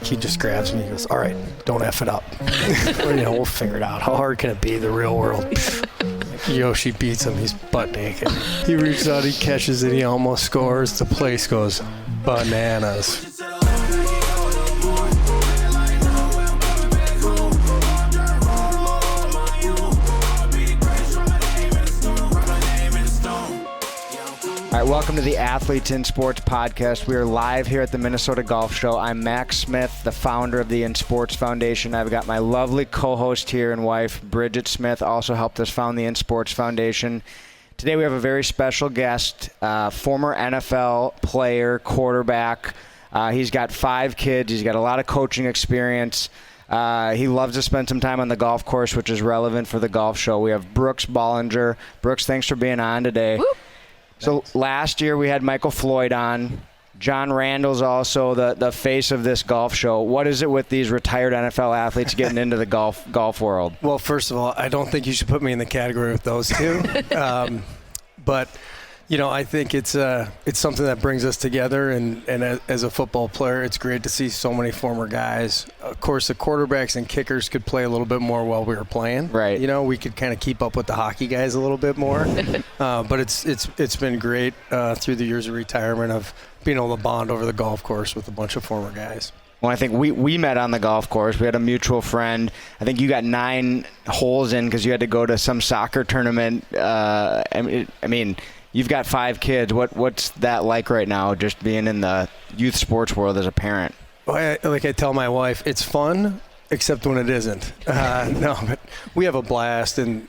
he just grabs me. He goes, all right, don't F it up. We'll figure it out. How hard can it be, the real world? Yoshi beats him. He's butt naked. He reaches out, he catches it, he almost scores. The place goes bananas. All right, welcome to the Athletes in Sports podcast. We are live here at the Minnesota Golf Show. I'm Max Smith, the founder of the In Sports Foundation. I've got my lovely co-host here and wife, Bridget Smith, also helped us found the In Sports Foundation. Today we have a very special guest, former NFL player, quarterback. He's got 5 kids. He's got a lot of coaching experience. He loves to spend some time on the golf course, which is relevant for the golf show. We have Brooks Bollinger. Brooks, thanks for being on today. Whoop. So last year we had Michael Floyd on. John Randall's also the face of this golf show. What is it with these retired NFL athletes getting into the golf world? Well, first of all, I don't think you should put me in the category with those two. But, I think it's something that brings us together. And as a football player, it's great to see so many former guys. Of course, the quarterbacks and kickers could play a little bit more while we were playing. Right. We could kind of keep up with the hockey guys a little bit more. But it's been great through the years of retirement of being able to bond over the golf course with a bunch of former guys. Well, I think we met on the golf course. We had a mutual friend. I think you got 9 holes in because you had to go to some soccer tournament. I mean, you've got 5 kids. What's that like right now, just being in the youth sports world as a parent? Well, like I tell my wife, it's fun, except when it isn't. No, but we have a blast, and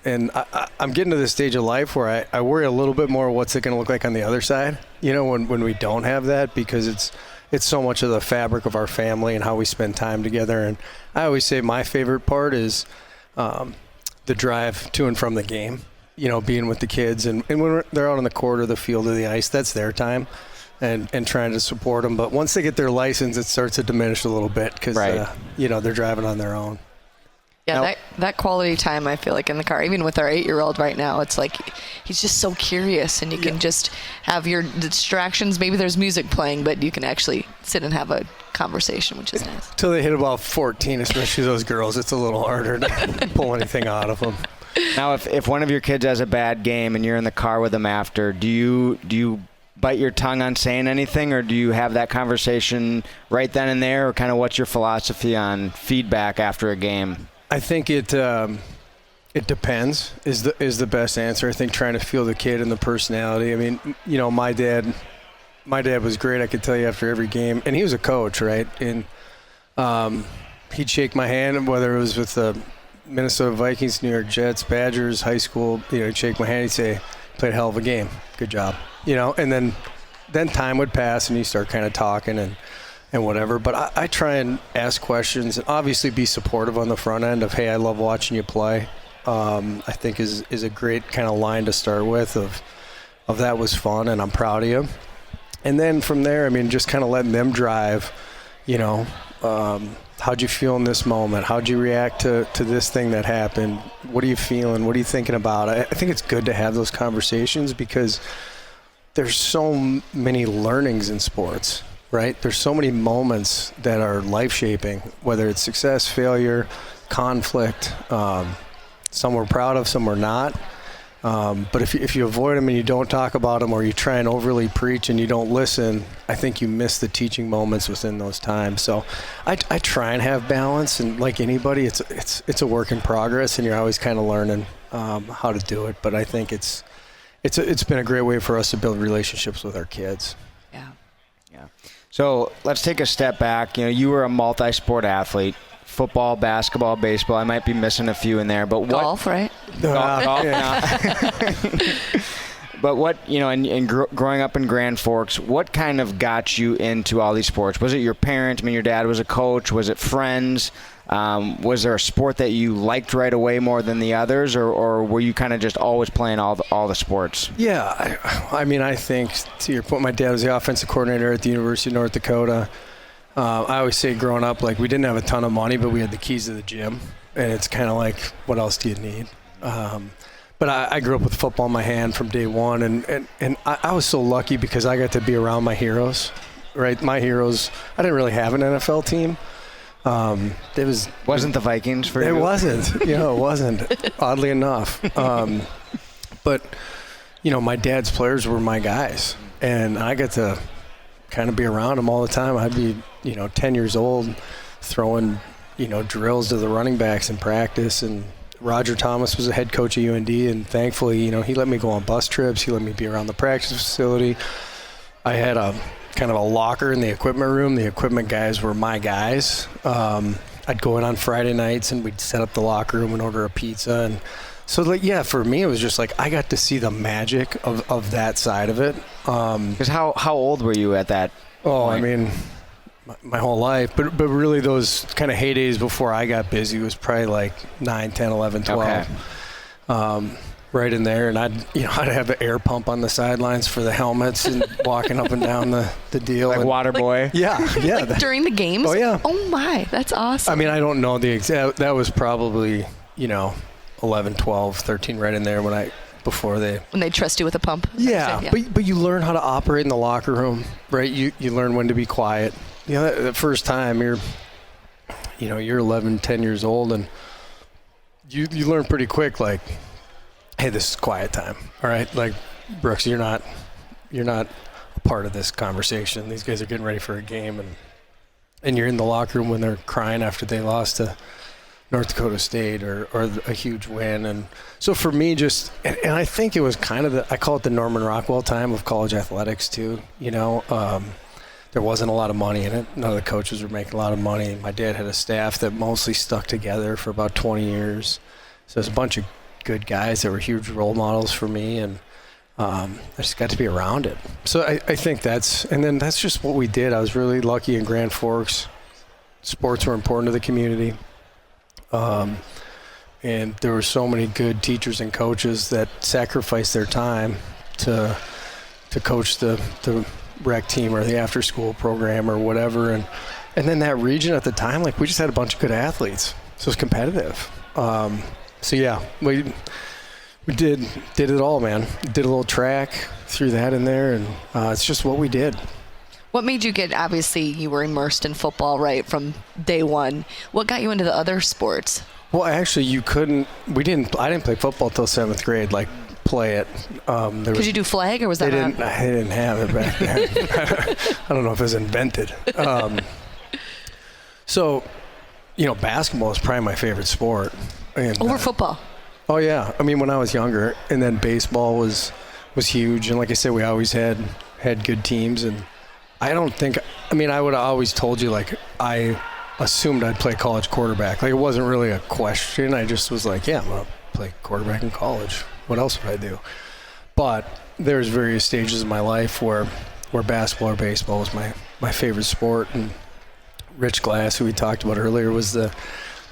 I'm getting to this stage of life where I worry a little bit more what's it going to look like on the other side, when we don't have that, because it's so much of the fabric of our family and how we spend time together. And I always say my favorite part is the drive to and from the game, being with the kids. And when they're out on the court or the field or the ice, that's their time. And trying to support them. But once they get their license, it starts to diminish a little bit because, right. They're driving on their own. Yeah, that quality time, I feel like, in the car, even with our 8-year-old right now, it's like he's just so curious, and you can just have your distractions. Maybe there's music playing, but you can actually sit and have a conversation, which is nice. Until they hit about 14, especially those girls, it's a little harder to pull anything out of them. Now, if one of your kids has a bad game and you're in the car with them after, do you bite your tongue on saying anything, or do you have that conversation right then and there, or kind of what's your philosophy on feedback after a game? I think it depends is the best answer. I think trying to feel the kid and the personality. I mean, my dad was great, I could tell you, after every game, and he was a coach, right? And he'd shake my hand, whether it was with the Minnesota Vikings, New York Jets, Badgers, high school, he'd shake my hand, he'd say, played a hell of a game, good job. And then time would pass and you start kind of talking and whatever. But I try and ask questions and obviously be supportive on the front end of, hey, I love watching you play. I think is a great kind of line to start with of that was fun and I'm proud of you. And then from there, I mean, just kind of letting them drive, how'd you feel in this moment? How'd you react to this thing that happened? What are you feeling? What are you thinking about? I think it's good to have those conversations because there's so many learnings in sports, right? There's so many moments that are life-shaping, whether it's success, failure, conflict. Some we're proud of, some we're not. But if you avoid them and you don't talk about them, or you try and overly preach and you don't listen, I think you miss the teaching moments within those times. So I try and have balance, and like anybody, it's a work in progress, and you're always kind of learning how to do it. But I think it's been a great way for us to build relationships with our kids. Yeah. So let's take a step back. You were a multi-sport athlete. Football, basketball, baseball. I might be missing a few in there, but what? Golf, right? Golf. Yeah. But what, and growing up in Grand Forks, what kind of got you into all these sports? Was it your parents? I mean, your dad was a coach. Was it friends? Was there a sport that you liked right away more than the others, or were you kind of just always playing all the sports? Yeah, I mean, I think to your point, my dad was the offensive coordinator at the University of North Dakota. I always say growing up, like, we didn't have a ton of money, but we had the keys to the gym, and it's kind of like, what else do you need? But I grew up with football in my hand from day one, and I was so lucky because I got to be around my heroes, right? My heroes, I didn't really have an NFL team, Wasn't the Vikings for you? It wasn't. It wasn't. Oddly enough. But my dad's players were my guys, and I got to kind of be around them all the time. I'd be 10 years old, throwing drills to the running backs in practice, and Roger Thomas was the head coach at UND, and thankfully, he let me go on bus trips. He let me be around the practice facility. I had a kind of a locker in the equipment room. The equipment guys were my guys. I'd go in on Friday nights, and we'd set up the locker room and order a pizza. And so, for me, it was just like I got to see the magic of that side of it. Because how old were you at that point? I mean, my whole life. But really those kind of heydays before I got busy was probably like 9, 10, 11, 12. Okay. Right in there. And I'd have the air pump on the sidelines for the helmets and walking up and down the deal. Like water boy? Yeah. Like during the games? Oh, yeah. Oh, my. That's awesome. I mean, I don't know the exact. That was probably, 11, 12, 13 right in there when they trust you with a pump. Yeah. But you learn how to operate in the locker room, right? You learn when to be quiet. The first time you're 11, 10 years old, and you learn pretty quick, like, hey, this is quiet time. All right, like, Brooks, you're not a part of this conversation. These guys are getting ready for a game, and you're in the locker room when they're crying after they lost to North Dakota State or a huge win. And so for me, and I think it was kind of I call it the Norman Rockwell time of college athletics too. There wasn't a lot of money in it. None of the coaches were making a lot of money. My dad had a staff that mostly stuck together for about 20 years. So there's a bunch of good guys that were huge role models for me, and I just got to be around it. So I think that's just what we did. I was really lucky in Grand Forks. Sports were important to the community. And there were so many good teachers and coaches that sacrificed their time to coach the rec team or the after school program or whatever. And then that region at the time, like, we just had a bunch of good athletes. So it was competitive. So yeah, we did it all, man. Did a little track, threw that in there, and it's just what we did. What made you obviously you were immersed in football right from day one. What got you into the other sports? Well, actually, I didn't play football till 7th grade, like, play it. Could you do flag, or was that they didn't have it back then. I don't know if it was invented. So, basketball is probably my favorite sport. And, over football? Oh, yeah. I mean, when I was younger, and then baseball was huge. And like I said, we always had good teams. And I would have always told you, like, I assumed I'd play college quarterback. Like, it wasn't really a question. I just was like, yeah, I'm going to play quarterback in college. What else would I do? But there's various stages of my life where basketball or baseball was my favorite sport. And Rich Glass, who we talked about earlier, was the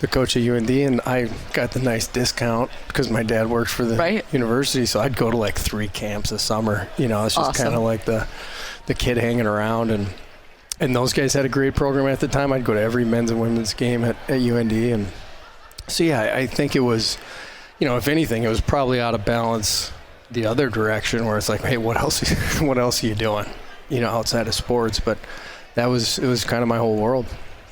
coach at UND, and I got the nice discount because my dad worked for the university, so I'd go to like 3 camps a summer. It's just kind of like the kid hanging around, and those guys had a great program at the time. I'd go to every men's and women's game at UND, and so yeah, I think it was, if anything, it was probably out of balance the other direction where it's like, hey, what else are you doing, outside of sports? But it was kind of my whole world.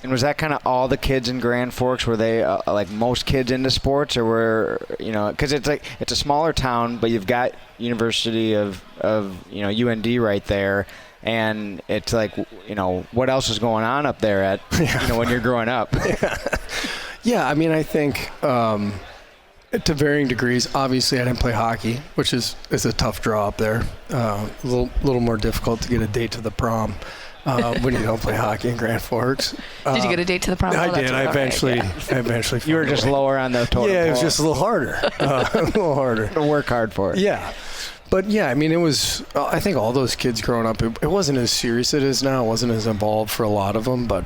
And was that kind of all the kids in Grand Forks? Were they like most kids into sports, or were because it's a smaller town, but you've got University of UND right there, and it's like what else is going on up there at when you're growing up? Yeah, I mean, I think to varying degrees. Obviously, I didn't play hockey, which is a tough draw up there. A little more difficult to get a date to the prom. When you don't play hockey in Grand Forks. Did you get a date to the prom? I did. I eventually. You were just lower on the totem. Yeah, it was just a little harder. To work hard for it. Yeah. But yeah, I mean, it was, I think all those kids growing up, it wasn't as serious as it is now. It wasn't as involved for a lot of them, but,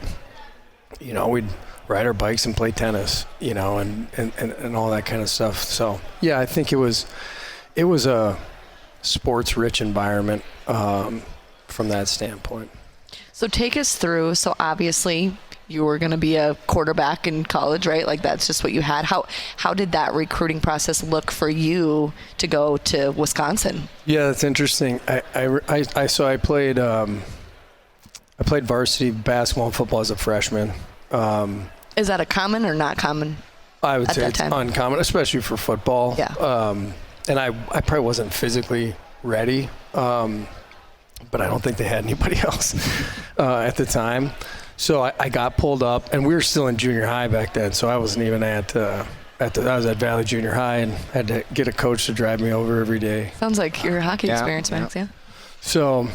we'd ride our bikes and play tennis, and all that kind of stuff. So yeah, I think it was a sports-rich environment from that standpoint. So take us through. So obviously you were going to be a quarterback in college, right? Like that's just what you had. How did that recruiting process look for you to go to Wisconsin? Yeah, that's interesting. I played varsity basketball and football as a freshman, Is that a common or not common? I would At say that it's time? uncommon, especially for football. Yeah. And I probably wasn't physically ready, but I don't think they had anybody else at the time. So I got pulled up, and we were still in junior high back then, so I wasn't even I was at Valley Junior High and had to get a coach to drive me over every day. Sounds like your hockey experience, Max. Yeah. So,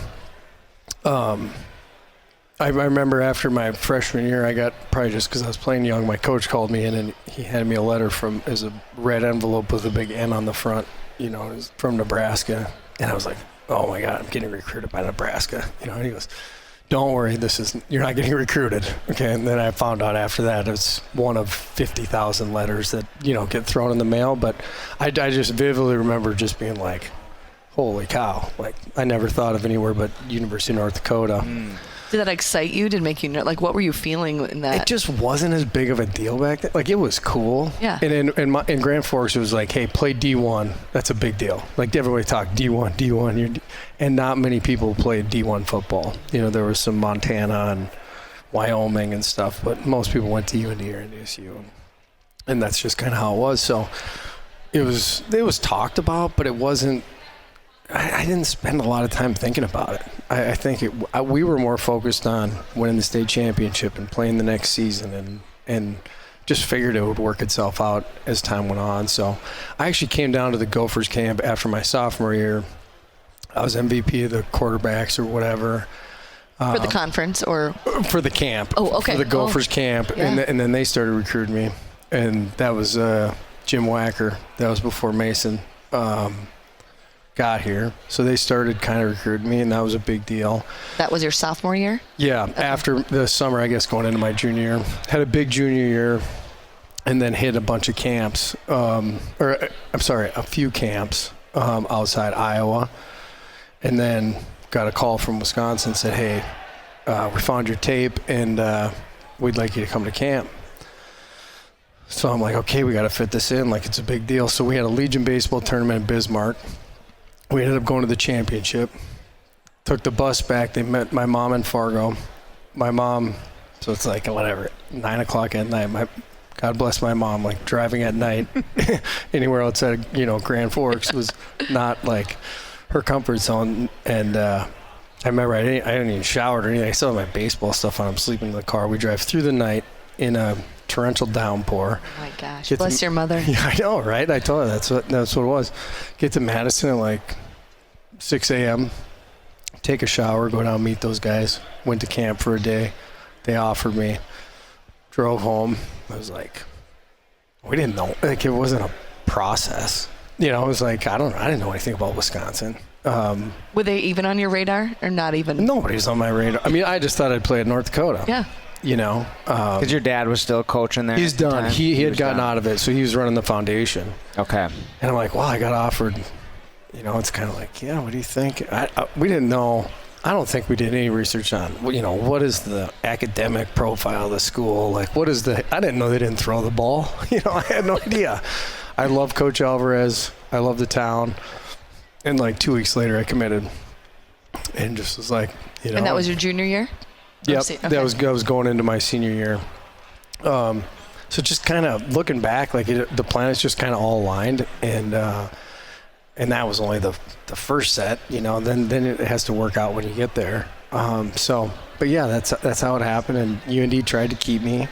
I remember after my freshman year, I got, probably just because I was playing young, my coach called me in and he handed me a letter as a red envelope with a big N on the front, it was from Nebraska. And I was like, oh my God, I'm getting recruited by Nebraska. And he goes, don't worry, you're not getting recruited. Okay. And then I found out after that it's one of 50,000 letters that, get thrown in the mail. But I just vividly remember just being like, holy cow. Like, I never thought of anywhere but University of North Dakota. Did that excite you? Did it make you what were you feeling in that? It just wasn't as big of a deal back then. Like, it was cool. Yeah. And in Grand Forks, it was like, hey, play D1. That's a big deal. Like, everybody talked D1. And not many people played D1 football. There was some Montana and Wyoming and stuff, but most people went to UND or NDSU. And that's just kind of how it was. So it was talked about, but it wasn't. I didn't spend a lot of time thinking about it. I think we were more focused on winning the state championship and playing the next season and just figured it would work itself out as time went on. So I actually came down to the Gophers camp after my sophomore year. I was MVP of the quarterbacks or whatever. For the conference or? For the camp. Oh, okay. For the Gophers camp. Yeah. And then they started recruiting me. And that was Jim Wacker. That was before Mason got here. So they started kind of recruiting me, and that was a big deal. That was your sophomore year? Yeah. Okay. After the summer, I guess, going into my junior year. Had a big junior year and then hit a bunch of camps. A few camps outside Iowa. And then got a call from Wisconsin, said, hey, we found your tape, and we'd like you to come to camp. So I'm like, okay, we got to fit this in. Like, it's a big deal. So we had a Legion baseball tournament in Bismarck. We ended up going to the championship. Took the bus back. They met my mom in Fargo. My mom, so it's like, whatever, 9 o'clock at night. God bless my mom, like, driving at night anywhere outside of, Grand Forks was not, like, her comfort zone. And I remember I didn't even shower or anything. I still had my baseball stuff on. I'm sleeping in the car. We drive through the night in a torrential downpour. Oh my gosh! Bless your mother. Yeah, I know, right? I told her that's what it was. Get to Madison at like 6 a.m. Take a shower, go down, meet those guys. Went to camp for a day. They offered me. Drove home. I was like, we didn't know. Like, it wasn't a process. It was like, I didn't know anything about Wisconsin. Were they even on your radar or not even? Nobody's on my radar. I mean, I just thought I'd play at North Dakota. Yeah. Because your dad was still coaching there. He's done. He had gotten out of it, so he was running the foundation. Okay. And I'm like, well, I got offered. It's kind of like, yeah, what do you think? We didn't know. I don't think we did any research on, what is the academic profile of the school? Like, I didn't know they didn't throw the ball. I had no idea. I love Coach Alvarez. I love the town. And like 2 weeks later, I committed. And just was like, And that was your junior year? Yep, okay. I was going into my senior year. So just kind of looking back, like the planets just kind of all aligned, and that was only the first set, Then it has to work out when you get there. But yeah, that's how it happened, and UND tried to keep me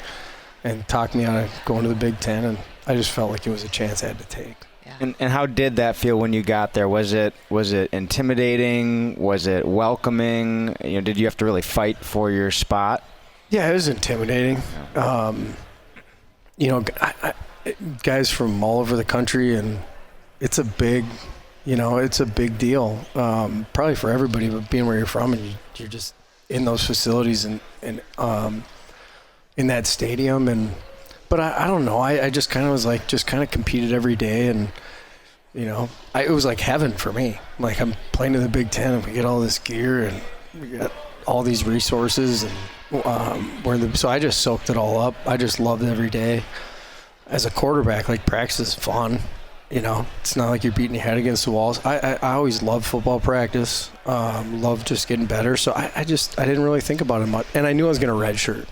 and talked me out of going to the Big Ten, and I just felt like it was a chance I had to take. And how did that feel when you got there? Was it intimidating? Was it welcoming? Did you have to really fight for your spot? Yeah, it was intimidating. Guys from all over the country, and it's a big deal. Probably for everybody, but being where you're from and you're just in those facilities and in that stadium But I don't know. I just kind of was like, just kind of competed every day, and it was like heaven for me. Like, I'm playing in the Big Ten, and we get all this gear, and we got all these resources, and so I just soaked it all up. I just loved every day. As a quarterback, like, practice is fun. It's not like you're beating your head against the walls. I always loved football practice. Loved just getting better. So I didn't really think about it much, and I knew I was going to redshirt.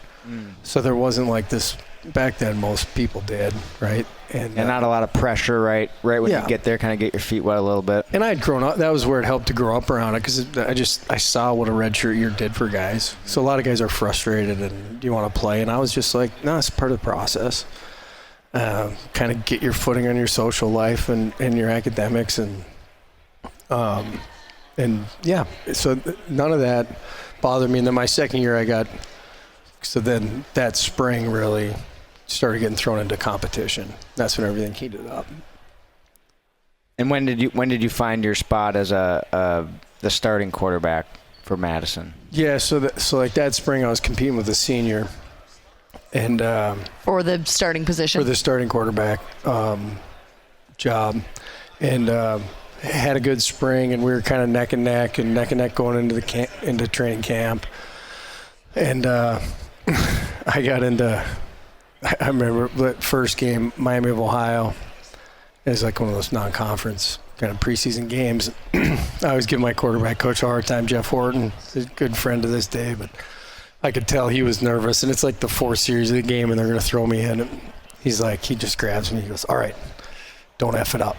So there wasn't like this back then. Most people did, right? And not a lot of pressure, right when you get there, kind of get your feet wet a little bit. And I had grown up. That was where it helped to grow up around it, because I saw what a redshirt year did for guys. So a lot of guys are frustrated and you want to play, and I was just like, no, it's part of the process. Kind of get your footing on your social life and your academics, and yeah. So none of that bothered me. And then my second year, so then that spring really started getting thrown into competition. That's when everything heated up. And when did you find your spot as the starting quarterback for Madison? Yeah, so like that spring I was competing with a senior, and for the starting position, for the starting quarterback job, and had a good spring, and we were kind of neck and neck going into training camp, and I remember the first game, Miami of Ohio. It was like one of those non-conference kind of preseason games. I always give my quarterback coach a hard time, Jeff Horton. He's a good friend to this day, but I could tell he was nervous. And it's like the fourth series of the game, and they're going to throw me in. And he just grabs me. He goes, all right, don't F it up.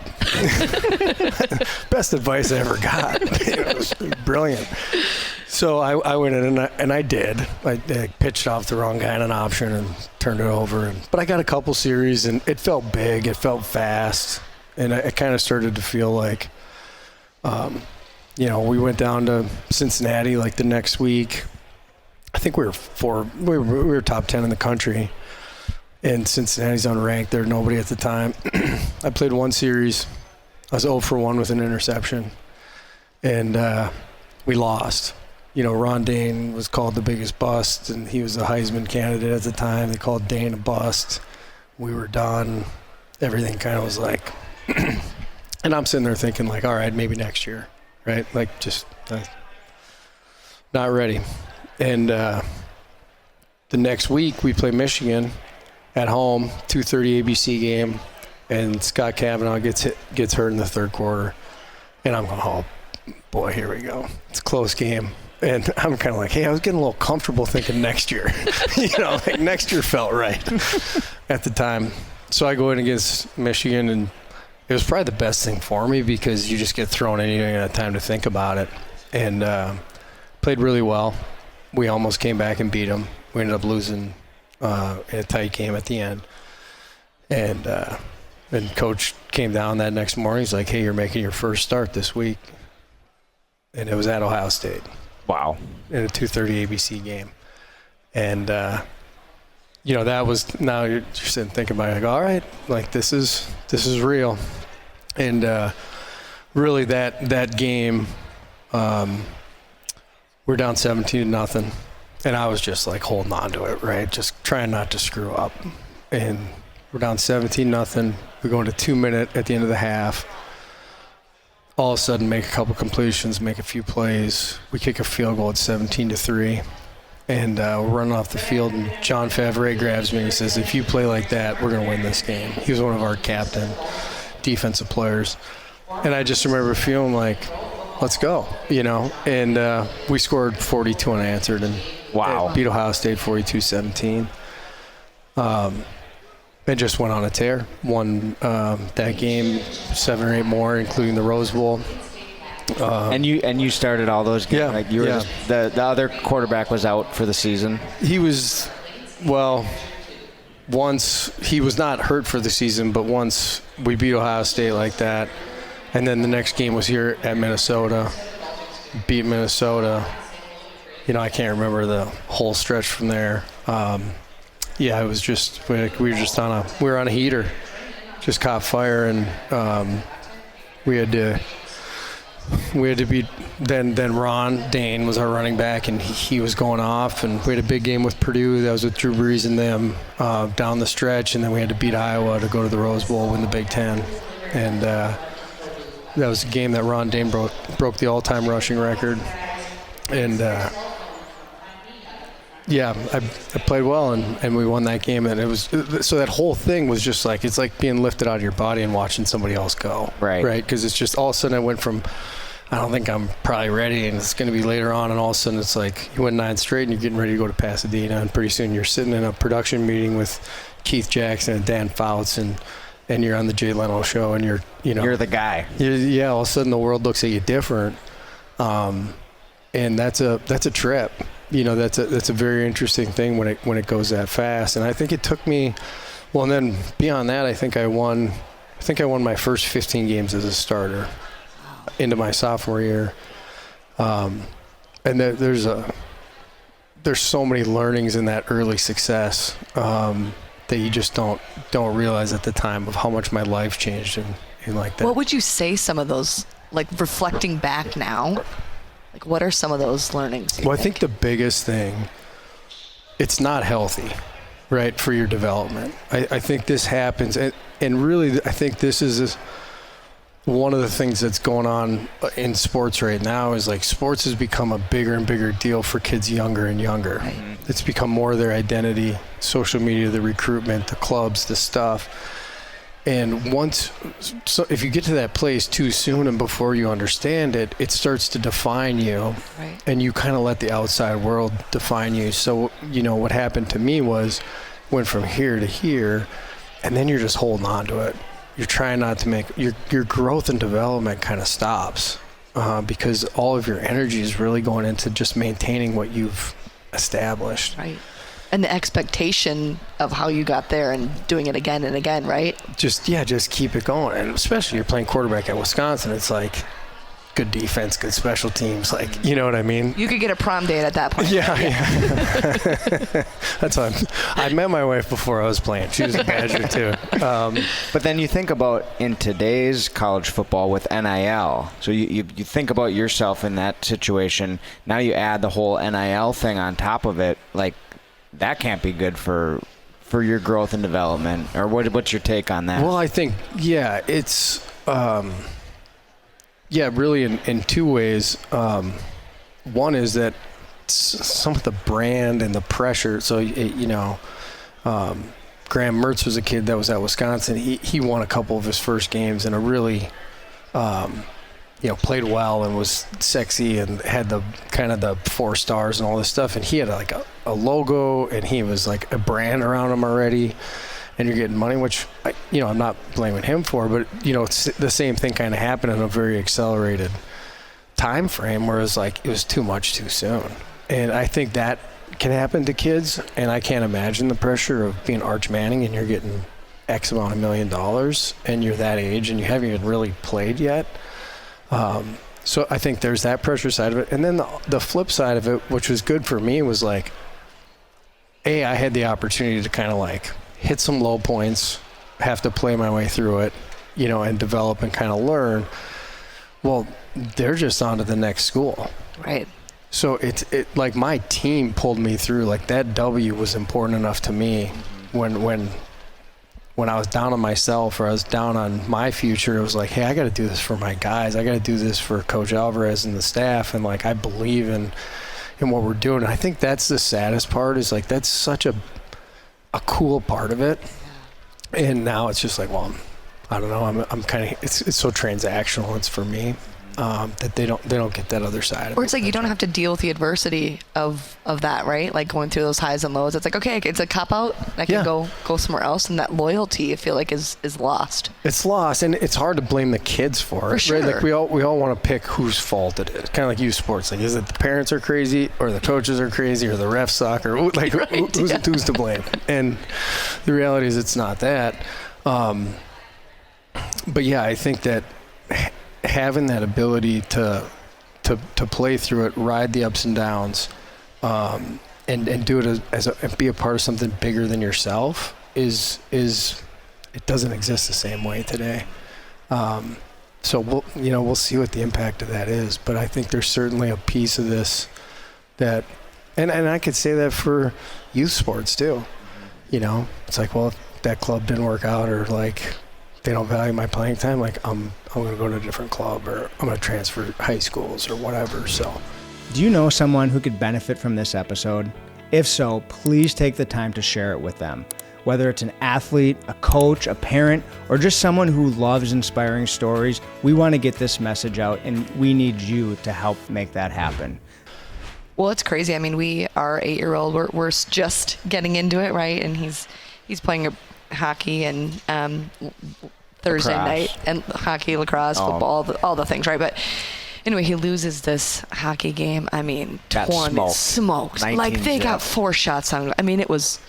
Best advice I ever got. It was brilliant. So I went in and I did. I pitched off the wrong guy in an option and turned it over. But I got a couple series, and it felt big. It felt fast. And I kind of started to feel like, we went down to Cincinnati like the next week. I think we were top 10 in the country. And Cincinnati's unranked. They're nobody at the time. I played one series. I was 0 for 1 with an interception. And we lost. Ron Dane was called the biggest bust, and he was a Heisman candidate at the time. They called Dane a bust. We were done. Everything kind of was like, and I'm sitting there thinking like, all right, maybe next year, right? Like just not ready. And the next week we play Michigan at home, 2:30 ABC game, and Scott Kavanaugh gets hurt in the third quarter, and I'm going, oh boy, here we go. It's a close game. And I'm kind of like, hey, I was getting a little comfortable thinking next year. Like next year felt right at the time. So I go in against Michigan, and it was probably the best thing for me because you just get thrown in, you don't even have time to think about it. And played really well. We almost came back and beat them. We ended up losing in a tight game at the end. And Coach came down that next morning. He's like, hey, you're making your first start this week. And it was at Ohio State. Wow. In a 2:30 ABC game. And, that was, now you're sitting thinking about it, like, all right, like this is real. And really that game, we're down 17-0. And I was just like holding on to it, right? Just trying not to screw up. And we're down 17-0. We go into 2 minutes at the end of the half. All of a sudden make a couple completions, make a few plays. We kick a field goal at 17-3. And we're running off the field, and John Favre grabs me and he says, if you play like that, we're going to win this game. He was one of our captain defensive players. And I just remember feeling like, let's go, And we scored 42 unanswered and beat Ohio State 42-17. And just went on a tear. Won that game 7 or 8 more, including the Rose Bowl. And you started all those games. Yeah, like you were the other quarterback was out for the season. He was, once he was not hurt for the season, but once we beat Ohio State like that, and then the next game was here at Minnesota, beat Minnesota. I can't remember the whole stretch from there. It was just we were on a heater, just caught fire, and we had to beat. Then Ron Dane was our running back, and he was going off, and we had a big game with Purdue. That was with Drew Brees and them down the stretch, and then we had to beat Iowa to go to the Rose Bowl, win the Big Ten, and that was a game that Ron Dane broke the all-time rushing record, and. I played well, and we won that game, and it was so that whole thing was just like it's like being lifted out of your body and watching somebody else go, right? Because it's just all of a sudden I I don't think I'm probably ready, and it's going to be later on, and all of a sudden it's like you win 9 straight and you're getting ready to go to Pasadena, and pretty soon you're sitting in a production meeting with Keith Jackson and Dan Fouts, and you're on the Jay Leno show, and you're the guy. All of a sudden the world looks at you different, and that's a trip. That's a very interesting thing when it goes that fast. And I think it took me, well, and then beyond that, I think I won my first 15 games as a starter into my sophomore year. And there's so many learnings in that early success that you just don't realize at the time of how much my life changed and like that. What would you say some of those, like reflecting back now, like what are some of those learnings? Well, I think the biggest thing, it's not healthy, right, for your development. I think this happens, and really I think this is one of the things that's going on in sports right now is like sports has become a bigger and bigger deal for kids younger and younger. Right. It's become more of their identity, social media, the recruitment, the clubs, the stuff. And if you get to that place too soon and before you understand it, it starts to define you. Right. And you kind of let the outside world define you. So, what happened to me was went from here to here, and then you're just holding on to it. You're trying not to make your growth and development kind of stops because all of your energy is really going into just maintaining what you've established. Right. And the expectation of how you got there and doing it again and again, right? Just keep it going. And especially you're playing quarterback at Wisconsin, it's like good defense, good special teams, like, you know what I mean? You could get a prom date at that point. Yeah. That's why I met my wife before I was playing. She was a Badger too. But then you think about in today's college football with NIL. So you think about yourself in that situation. Now you add the whole NIL thing on top of it. Like, that can't be good for your growth and development. Or what's your take on that? Well, I think, it's really in two ways. One is that some of the brand and the pressure. So, Graham Mertz was a kid that was at Wisconsin. He won a couple of his first games in a really, played well and was sexy and had the kind of the 4 stars and all this stuff. And he had like a logo, and he was like a brand around him already. And you're getting money, which, I'm not blaming him for, but, it's the same thing kind of happened in a very accelerated time frame where it was too much too soon. And I think that can happen to kids, and I can't imagine the pressure of being Arch Manning and you're getting X amount of $1 million and you're that age and you haven't even really played yet. So I think there's that pressure side of it. And then the flip side of it, which was good for me, was like, I had the opportunity to kind of like hit some low points, have to play my way through it, and develop and kind of learn. Well, they're just on to the next school. Right. So it like my team pulled me through. Like that W was important enough to me when I was down on myself or I was down on my future. It was like, hey, I got to do this for my guys. I got to do this for Coach Alvarez and the staff. And like I believe in what we're doing. And I think that's the saddest part is like that's such a cool part of it. And now it's just like, well, I don't know. I'm kind of it's so transactional. It's for me that they don't get that other side of it. Or it's like you don't have to deal with the adversity of that, right? Like going through those highs and lows. It's like, okay, it's a cop out. I can go somewhere else, and that loyalty I feel like is lost. It's lost, and it's hard to blame the kids for it. Sure. Right? Like we all want to pick whose fault it is. Kind of like youth sports. Like, is it the parents are crazy, or the coaches are crazy, or the refs suck, or like right, who's to blame? And the reality is, it's not that. But yeah, I think that having that ability to play through it, ride the ups and downs, and do it and be a part of something bigger than yourself is it doesn't exist the same way today. So we'll see what the impact of that is. But I think there's certainly a piece of this that, and I could say that for youth sports too. It's like, well, if that club didn't work out, or like they don't value my playing time, like I'm going to go to a different club, or I'm going to transfer high schools or whatever. So, do you know someone who could benefit from this episode? If so, please take the time to share it with them. Whether it's an athlete, a coach, a parent, or just someone who loves inspiring stories, we want to get this message out, and we need you to help make that happen. Well, it's crazy. I mean, our 8-year-old, we're just getting into it, right? And he's playing hockey and Thursday night, and hockey, lacrosse, football, all the things, right? But anyway, he loses this hockey game. I mean, smoked. Like they got 4 shots on. I mean, it was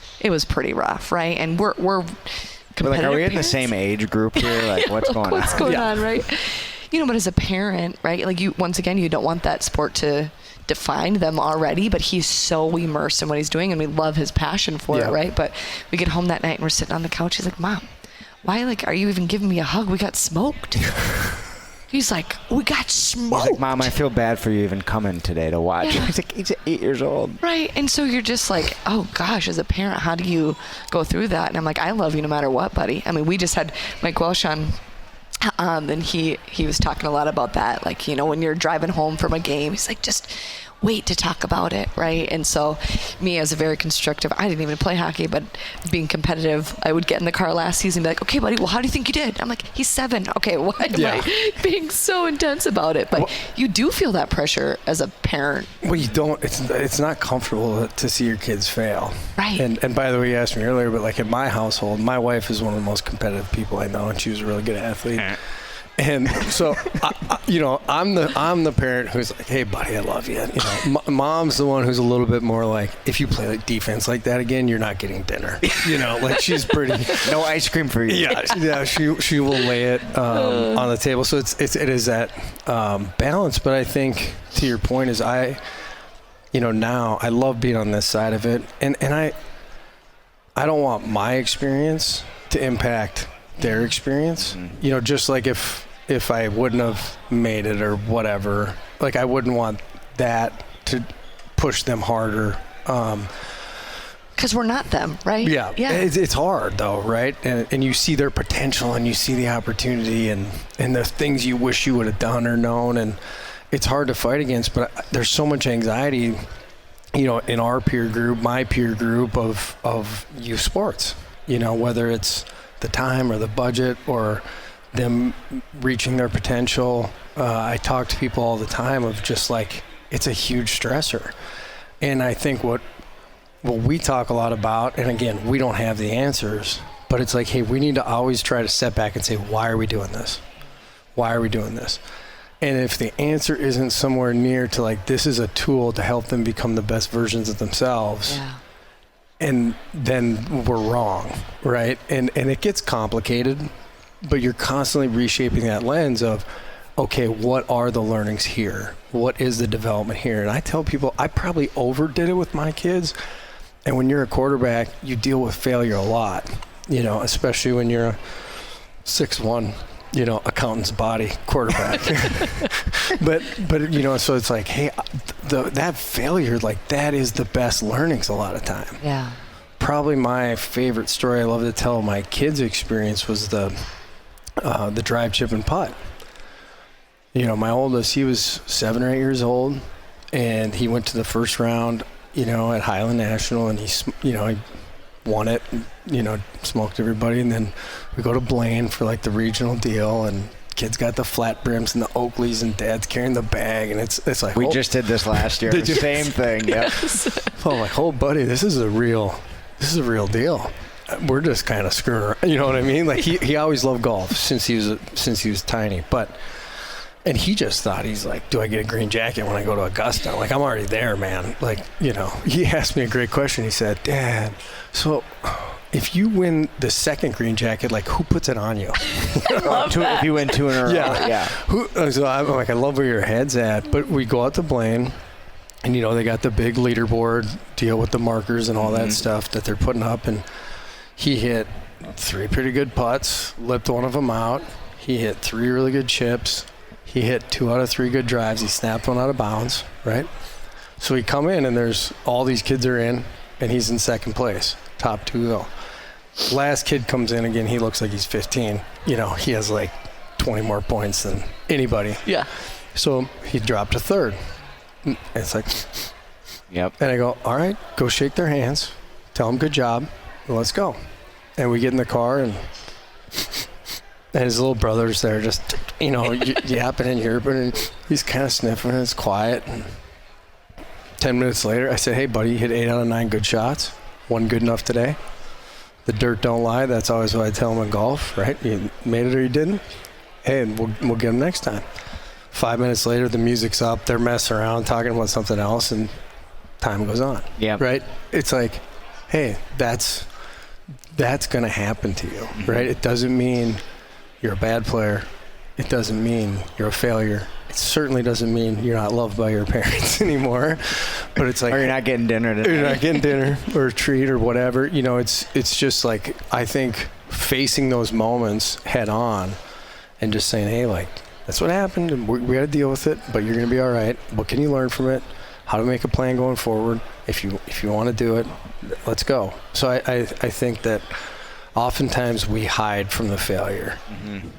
pretty rough, right? And we're competitive. Like, are we in parents? the same age group here? Like, what's going on? What's going on, right? But as a parent, right? Like you don't want that sport to define them already, but he's so immersed in what he's doing, and we love his passion for it, right? But we get home that night and we're sitting on the couch. He's like, "Mom, why are you even giving me a hug? We got smoked." He's like, "We got smoked." He's like, "Mom, I feel bad for you even coming today to watch." Yeah. He's 8 years old. Right. And so you're just like, oh gosh, as a parent, how do you go through that? And I'm like, I love you no matter what, buddy. I mean, we just had Mike Welsh on, and he was talking a lot about that. Like, when you're driving home from a game, he's like, just wait to talk about it, right? And so me, as a very constructive, I didn't even play hockey, but being competitive, I would get in the car last season and be like, "Okay, buddy, well, how do you think you did?" I'm like, "He's 7. Okay, why am I being so intense about it?" But you do feel that pressure as a parent. Well, you don't. It's not comfortable to see your kids fail. Right. And by the way, you asked me earlier, but like in my household, my wife is one of the most competitive people I know, and she was a really good athlete. And so, I'm the parent who's like, "Hey, buddy, I love you." Mom's the one who's a little bit more like, "If you play like defense like that again, you're not getting dinner." Like she's pretty. No ice cream for you. Yeah. She will lay it on the table. So it is that balance. But I think to your point is now I love being on this side of it, and I don't want my experience to impact their experience. Just like if I wouldn't have made it or whatever, like I wouldn't want that to push them harder. Because we're not them, right? Yeah. It's hard though, right? And you see their potential and you see the opportunity and the things you wish you would have done or known, and it's hard to fight against. But there's so much anxiety, in our peer group, my peer group of youth sports. Whether it's the time or the budget or them reaching their potential. I talk to people all the time of just like, it's a huge stressor. And I think what we talk a lot about, and again, we don't have the answers, but it's like, hey, we need to always try to step back and say, why are we doing this? Why are we doing this? And if the answer isn't somewhere near to like, this is a tool to help them become the best versions of themselves, and then we're wrong, right? And it gets complicated, but you're constantly reshaping that lens of, okay, what are the learnings here? What is the development here? And I tell people, I probably overdid it with my kids. And when you're a quarterback, you deal with failure a lot, especially when you're a 6'1", accountant's body quarterback. but so it's like, hey, that failure, like that is the best learnings a lot of time. Yeah. Probably my favorite story I love to tell my kids' experience was the drive, chip, and putt. My oldest, he was 7 or 8 years old, and he went to the first round, at Highland National, and he won it, smoked everybody. And then we go to Blaine for like the regional deal, and kids got the flat brims and the Oakleys, and dad's carrying the bag, and it's like, we just did this last year. Did you? Same thing. Yes. I'm like, oh buddy, this is a real deal. We're just kind of screwing around, you know what I mean? Like he always loved golf since he was tiny, and he just thought, he's like, do I get a green jacket when I go to Augusta? Like, I'm already there, man. Like, he asked me a great question. He said, Dad, so if you win the second green jacket, like, who puts it on you? If you win 2 in a row. Yeah. So I'm like, I love where your head's at. But we go out to Blaine, and, they got the big leaderboard deal with the markers and all that stuff that they're putting up. And he hit 3 pretty good putts, lipped one of them out. He hit 3 really good chips. He hit 2 out of 3 good drives. He snapped one out of bounds, right? So we come in, and there's all these kids are in, and he's in second place. Top 2 though. Last kid comes in again. He looks like he's 15. He has like 20 more points than anybody. Yeah. So he dropped to third. And it's like, yep. And I go, all right, go shake their hands. Tell them good job. Let's go. And we get in the car, and his little brother's there just, yapping and yerping, and he's kind of sniffing, and it's quiet. And 10 minutes later, I said, hey, buddy, you hit 8 out of 9 good shots. One good enough today. The dirt don't lie. That's always what I tell them in golf, right? You made it or you didn't. Hey, we'll get them next time. 5 minutes later, the music's up. They're messing around, talking about something else, and time goes on. Yeah. Right? It's like, hey, that's going to happen to you, right? It doesn't mean you're a bad player. It doesn't mean you're a failure. It certainly doesn't mean you're not loved by your parents anymore. But it's like, or you're not getting dinner today. You're not getting dinner or a treat or whatever. It's just like, I think facing those moments head on and just saying, hey, like, that's what happened, and we got to deal with it, but you're going to be all right. What can you learn from it? How to make a plan going forward? If you want to do it, let's go. So I think that oftentimes we hide from the failure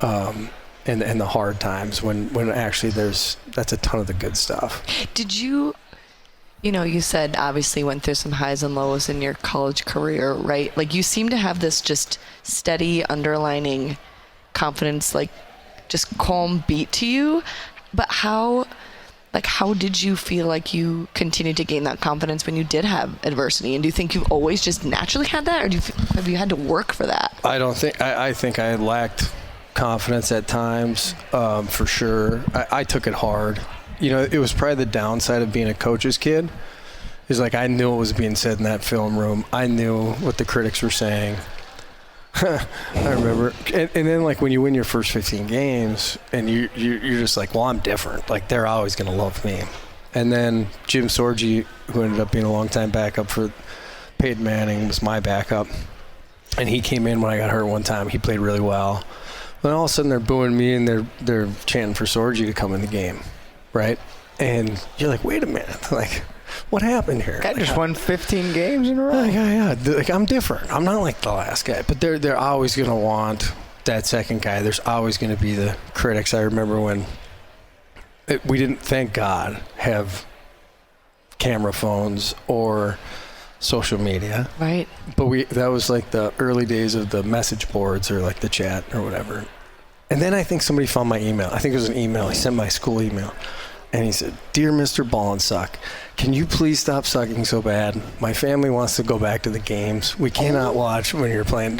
and the hard times when actually that's a ton of the good stuff. Did you said obviously you went through some highs and lows in your college career, right? Like, you seem to have this just steady underlining confidence, like just calm beat to you. But how did you feel like you continued to gain that confidence when you did have adversity? And do you think you've always just naturally had that, or have you had to work for that? I think I lacked confidence at times, for sure. I took it hard. It was probably the downside of being a coach's kid. Is like, I knew what was being said in that film room. I knew what the critics were saying. I remember, and then like when you win your first 15 games, and you're just like, well, I'm different. Like, they're always going to love me. And then Jim Sorgi, who ended up being a longtime backup for Peyton Manning, was my backup, and he came in when I got hurt one time. He played really well. Then all of a sudden they're booing me, and they're chanting for Sorgi to come in the game, right? And you're like, wait a minute, like, what happened here? Guy just won 15 games in a row. Yeah. Like, I'm different. I'm not like the last guy. But they're always going to want that second guy. There's always going to be the critics. I remember when we didn't, thank God, have camera phones or social media. Right. But that was like the early days of the message boards or like the chat or whatever. And then I think somebody found my email. I think it was an email. He sent my school email. And he said, "Dear Mr. Ball and Suck, can you please stop sucking so bad? My family wants to go back to the games. We cannot watch when you're playing." And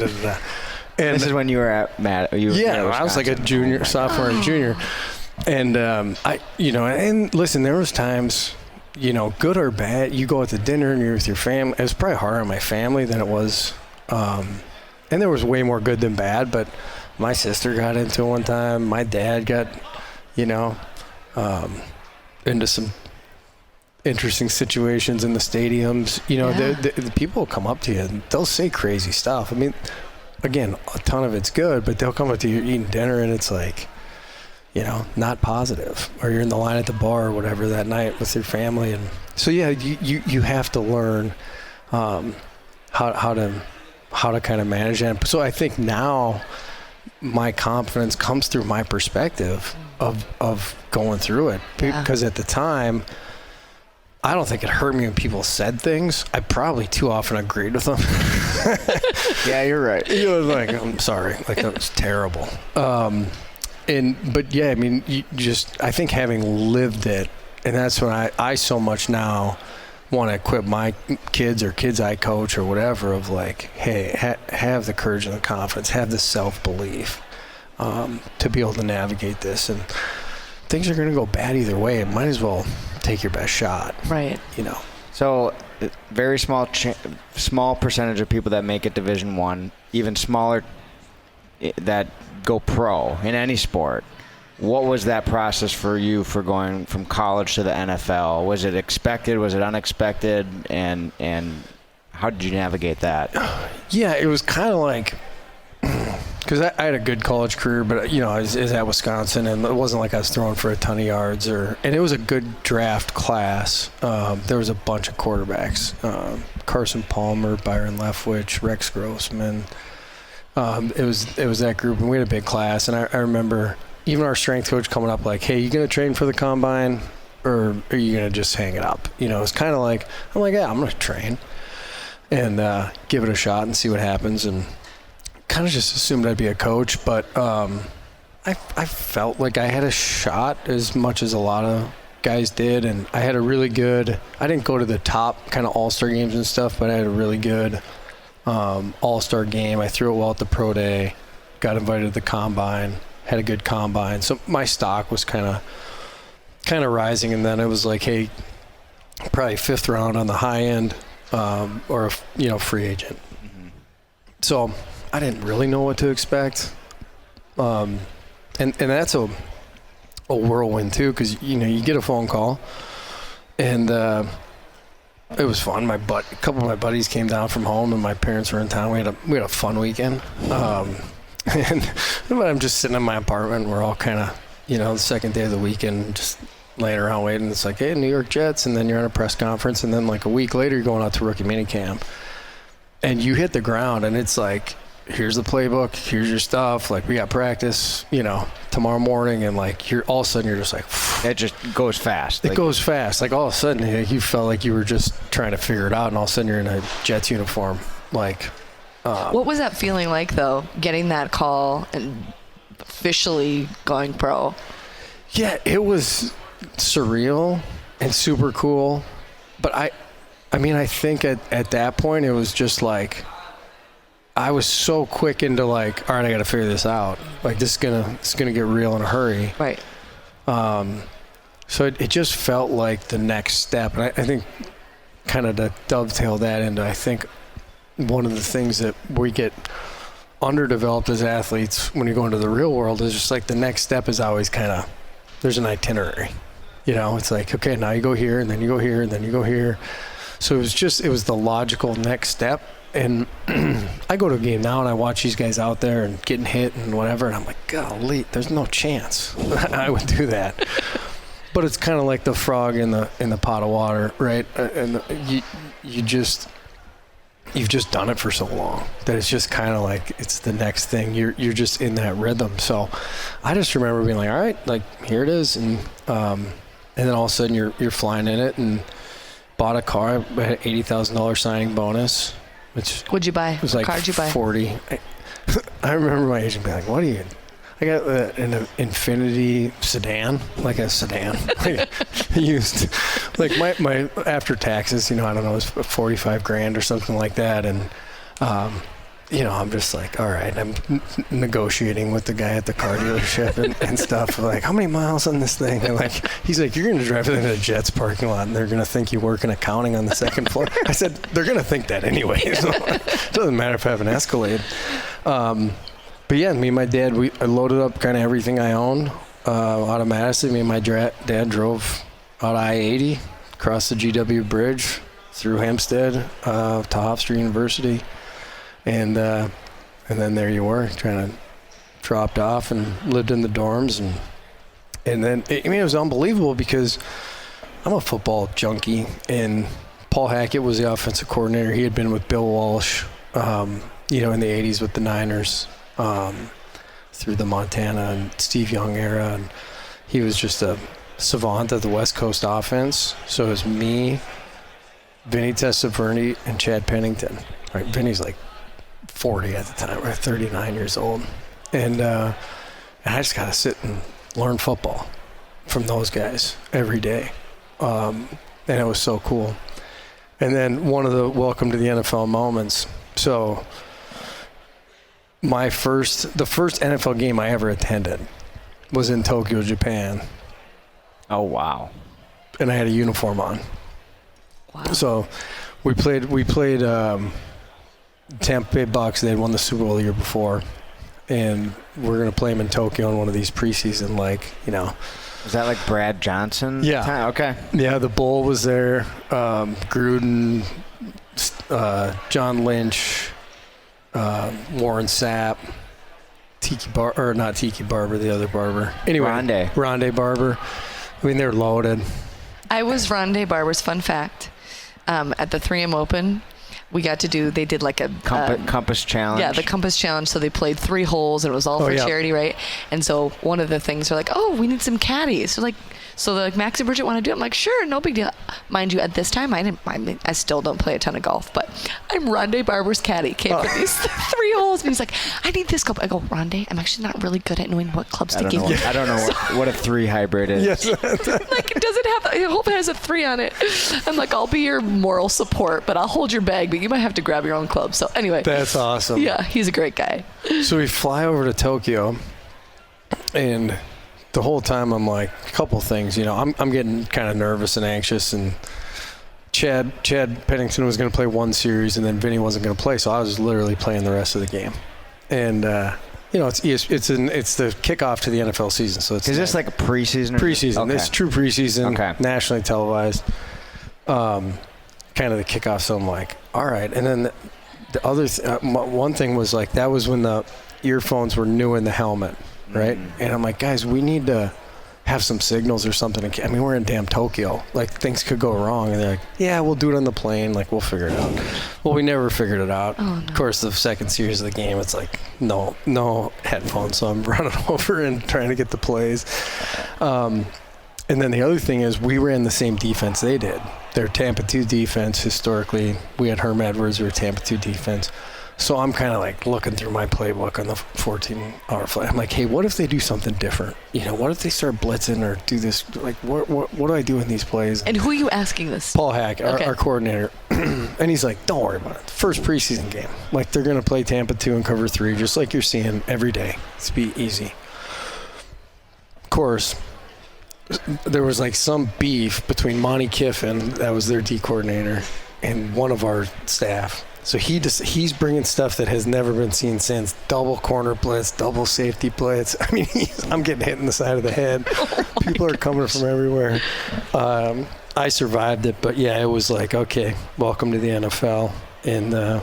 this is when you were at Matt. I was like a sophomore and junior. And and listen, there was times, good or bad, you go out to dinner and you're with your family. It was probably harder on my family than it was, and there was way more good than bad. But my sister got into it one time. My dad got, into some interesting situations in the stadiums. The people will come up to you and they'll say crazy stuff. I mean, again, a ton of it's good, but they'll come up to you eating dinner and it's like, not positive. Or you're in the line at the bar or whatever that night with your family. And so, yeah, you have to learn how to kind of manage that. So I think now my confidence comes through my perspective of going through it. Because at the time, I don't think it hurt me when people said things. I probably too often agreed with them. Yeah, you're right. Like, I'm sorry. Like, that was terrible. But yeah, I mean, I think having lived it, and that's when I so much now want to equip my kids or kids I coach or whatever of like, hey, have the courage and the confidence, have the self-belief to be able to navigate this. And things are going to go bad either way. Might as well take your best shot. Right. So very small percentage of people that make it Division I, even smaller that go pro in any sport. What was that process for you for going from college to the NFL? Was it expected? Was it unexpected? And how did you navigate that? Yeah, it was kind of like, because I had a good college career, but I was at Wisconsin, and it wasn't like I was throwing for a ton of yards, and it was a good draft class. There was a bunch of quarterbacks: Carson Palmer, Byron Leftwich, Rex Grossman. It was that group, and we had a big class. And I remember even our strength coach coming up like, "Hey, you gonna train for the combine, or are you gonna just hang it up?" It's kind of like, I'm like, yeah, I'm gonna train and give it a shot and see what happens. And kind of just assumed I'd be a coach, but I felt like I had a shot as much as a lot of guys did, and I had a really good, I didn't go to the top kind of all-star games and stuff, but I had a really good all-star game. I threw it well at the pro day, got invited to the combine, had a good combine. So my stock was kind of rising, and then it was like, hey, probably 5th round on the high end, or free agent. Mm-hmm. So I didn't really know what to expect. And that's a whirlwind too, because you get a phone call, and it was fun. A couple of my buddies came down from home, and my parents were in town. We had a fun weekend, but I'm just sitting in my apartment. We're all kind of the second day of the weekend, just laying around waiting. It's like, hey, New York Jets, and then you're on a press conference, and then like a week later you're going out to rookie minicamp, and you hit the ground, and it's like, here's the playbook, here's your stuff, like we got practice, tomorrow morning, and like all of a sudden you're just like, it just goes fast. It goes fast. Like all of a sudden you felt like you were just trying to figure it out, and all of a sudden you're in a Jets uniform. Like, what was that feeling like though, getting that call and officially going pro? Yeah, it was surreal and super cool, but I think at that point it was just like, I was so quick into like, all right, I got to figure this out. Like this is gonna get real in a hurry. Right. So it just felt like the next step, and I think kind of to dovetail that into, I think one of the things that we get underdeveloped as athletes when you go into the real world is just like the next step is always kind of, there's an itinerary. It's like, okay, now you go here, and then you go here, and then you go here. So it was the logical next step. And I go to a game now and I watch these guys out there and getting hit and whatever, and I'm like, golly, there's no chance I would do that. But it's kind of like the frog in the pot of water, right? And you've just done it for so long that it's just kind of like it's the next thing. You're just in that rhythm. So I just remember being like, all right, like here it is, and then all of a sudden you're flying in it, and bought a car. I had $80,000 signing bonus. What'd you buy? It was like What card you buy? 40. I remember my agent being like, what are you? I got an Infinity sedan, like a sedan. Used, like my after taxes, I don't know, it was $45,000 or something like that. And, I'm just like, all right, I'm negotiating with the guy at the car dealership and stuff. Like, how many miles on this thing? And like, he's like, you're going to drive it in a Jets parking lot, and they're going to think you work in accounting on the second floor. I said, they're going to think that anyway. So it doesn't matter if I have an Escalade. But yeah, me and my dad, I loaded up kind of everything I own out of Madison. Me and my dad drove out I-80, across the GW Bridge, through Hempstead to Hofstra University. And then there you were, trying to dropped off and lived in the dorms, and then it was unbelievable because I'm a football junkie, and Paul Hackett was the offensive coordinator. He had been with Bill Walsh, in the 80s with the Niners, through the Montana and Steve Young era, and he was just a savant at the West Coast offense. So it was me, Vinny Testaverde, and Chad Pennington. Right, Vinny's like 40 at the time, or 39 years old, and I just got to sit and learn football from those guys every day, and it was so cool. And then one of the welcome to the NFL moments. So the first NFL game I ever attended was in Tokyo, Japan. Oh wow! And I had a uniform on. Wow. So we played. Tampa Bay Bucks. They had won the Super Bowl the year before, and we're gonna play them in Tokyo in one of these preseason, Is that like Brad Johnson? Yeah. Time? Okay. Yeah, the Bull was there. Gruden, John Lynch, Warren Sapp, not Tiki Barber, the other Barber. Anyway, Rondé Barber. I mean, they're loaded. I was Rondé Barber's, fun fact, at the 3M Open. They did like a Compass Challenge. Yeah, the Compass Challenge. So they played 3 holes, and it was all for charity, right? And so one of the things they're like, oh, we need some caddies. So like, So they're like, Max and Bridget want to do it. I'm like, sure, no big deal. Mind you, at this time, I still don't play a ton of golf, but I'm Rondé Barber's caddy. Came with these 3 holes, and he's like, I need this club. I go, Rondé, I'm actually not really good at knowing what clubs to give you. I don't know what a 3 hybrid is. Yes. Like, does it have? I hope it has a 3 on it. I'm like, I'll be your moral support, but I'll hold your bag, but you might have to grab your own club. So anyway. That's awesome. Yeah, he's a great guy. So we fly over to Tokyo, and the whole time I'm like, a couple things, I'm getting kind of nervous and anxious, and Chad Pennington was going to play one series, and then Vinny wasn't going to play, so I was literally playing the rest of the game. And it's the kickoff to the NFL season, so it's. Is this like a preseason? Preseason. Okay. It's true preseason. Okay. Nationally televised. Kind of the kickoff. So I'm like, all right. And then the other one thing was like, that was when the earphones were new in the helmet, right? And I'm like, guys, we need to have some signals or something. I mean, we're in damn Tokyo. Like, things could go wrong. And they're like, yeah, we'll do it on the plane. Like, we'll figure it out. Well, we never figured it out. Oh, no. Of course, the second series of the game, it's like, no headphones. So I'm running over and trying to get the plays. And then the other thing is, we ran the same defense they did. Their Tampa 2 defense, historically, we had Herm Edwards, or Tampa 2 defense. So I'm kind of like looking through my playbook on the 14-hour flight. I'm like, hey, what if they do something different? What if they start blitzing or do this? Like, what do I do in these plays? And who are you asking this? Paul Hack, our coordinator. And he's like, don't worry about it. First preseason game. Like, they're going to play Tampa 2 and cover 3, just like you're seeing every day. It's be easy. Of course, there was like some beef between Monty Kiffin, that was their D coordinator, and one of our staff. So he's bringing stuff that has never been seen since. Double corner blitz, double safety blitz. I mean, I'm getting hit in the side of the head. People are coming from everywhere. I survived it, but yeah, it was like, okay, welcome to the NFL. And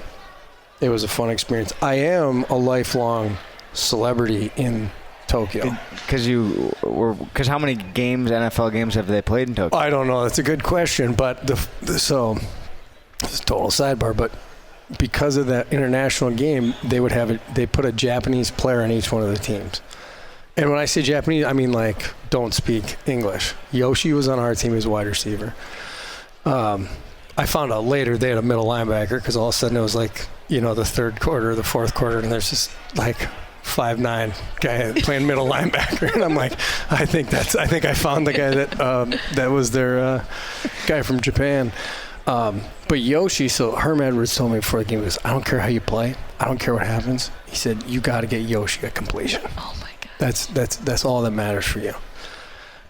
it was a fun experience. I am a lifelong celebrity in Tokyo. Because how many NFL games have they played in Tokyo? I don't know. That's a good question, but so it's a total sidebar, but because of that international game, they put a Japanese player on each one of the teams. And when I say Japanese, I mean like don't speak English. Yoshi was on our team as wide receiver. I found out later they had a middle linebacker, because all of a sudden it was like, the third quarter, the fourth quarter, and there's just like 5'9" guy playing middle linebacker, and I'm like, I think I found the guy that was their guy from Japan. But Yoshi, so Herm Edwards told me before the game, he goes, I don't care how you play, I don't care what happens. He said, you got to get Yoshi a completion. Oh my God. That's all that matters for you.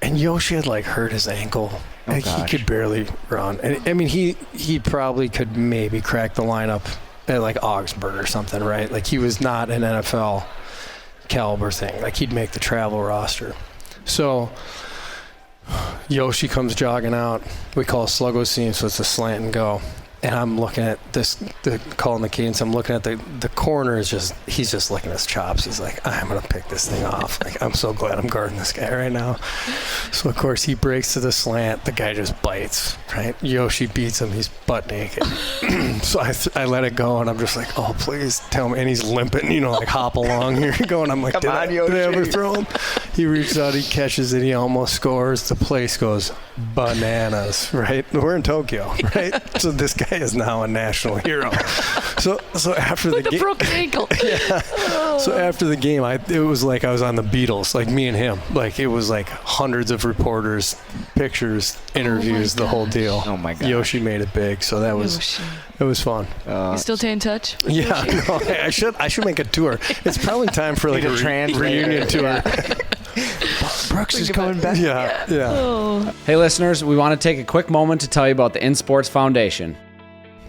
And Yoshi had like hurt his ankle. He could barely run. And I mean, he probably could maybe crack the lineup at like Augsburg or something, right? Like, he was not an NFL caliber thing. Like, he'd make the travel roster. So Yoshi comes jogging out. We call a sluggo seam, so it's a slant and go. And I'm looking at calling the cadence. I'm looking at the corner he's just licking his chops. He's like, I'm going to pick this thing off. Like, I'm so glad I'm guarding this guy right now. So, of course, he breaks to the slant. The guy just bites, right? Yoshi beats him. He's butt naked. So I let it go, and I'm just like, oh, please tell me. And he's limping, like, hop along. Here you go. And I'm like, did I ever throw him? He reaches out. He catches it. He almost scores. The place goes bananas, right? We're in Tokyo, right? So this guy is now a national hero. So after the game, broken ankle. Yeah. Oh. So after the game, it was like I was on the Beatles, like me and him. Like, it was like hundreds of reporters, pictures, interviews, the whole deal. Oh my God. Yoshi made it big, so it was fun. You still stay in touch? Yeah, no, I should make a tour. It's probably time for like a reunion tour. Yeah. Brooks is coming back. Yeah. Oh. Hey listeners, we want to take a quick moment to tell you about the InSports Foundation.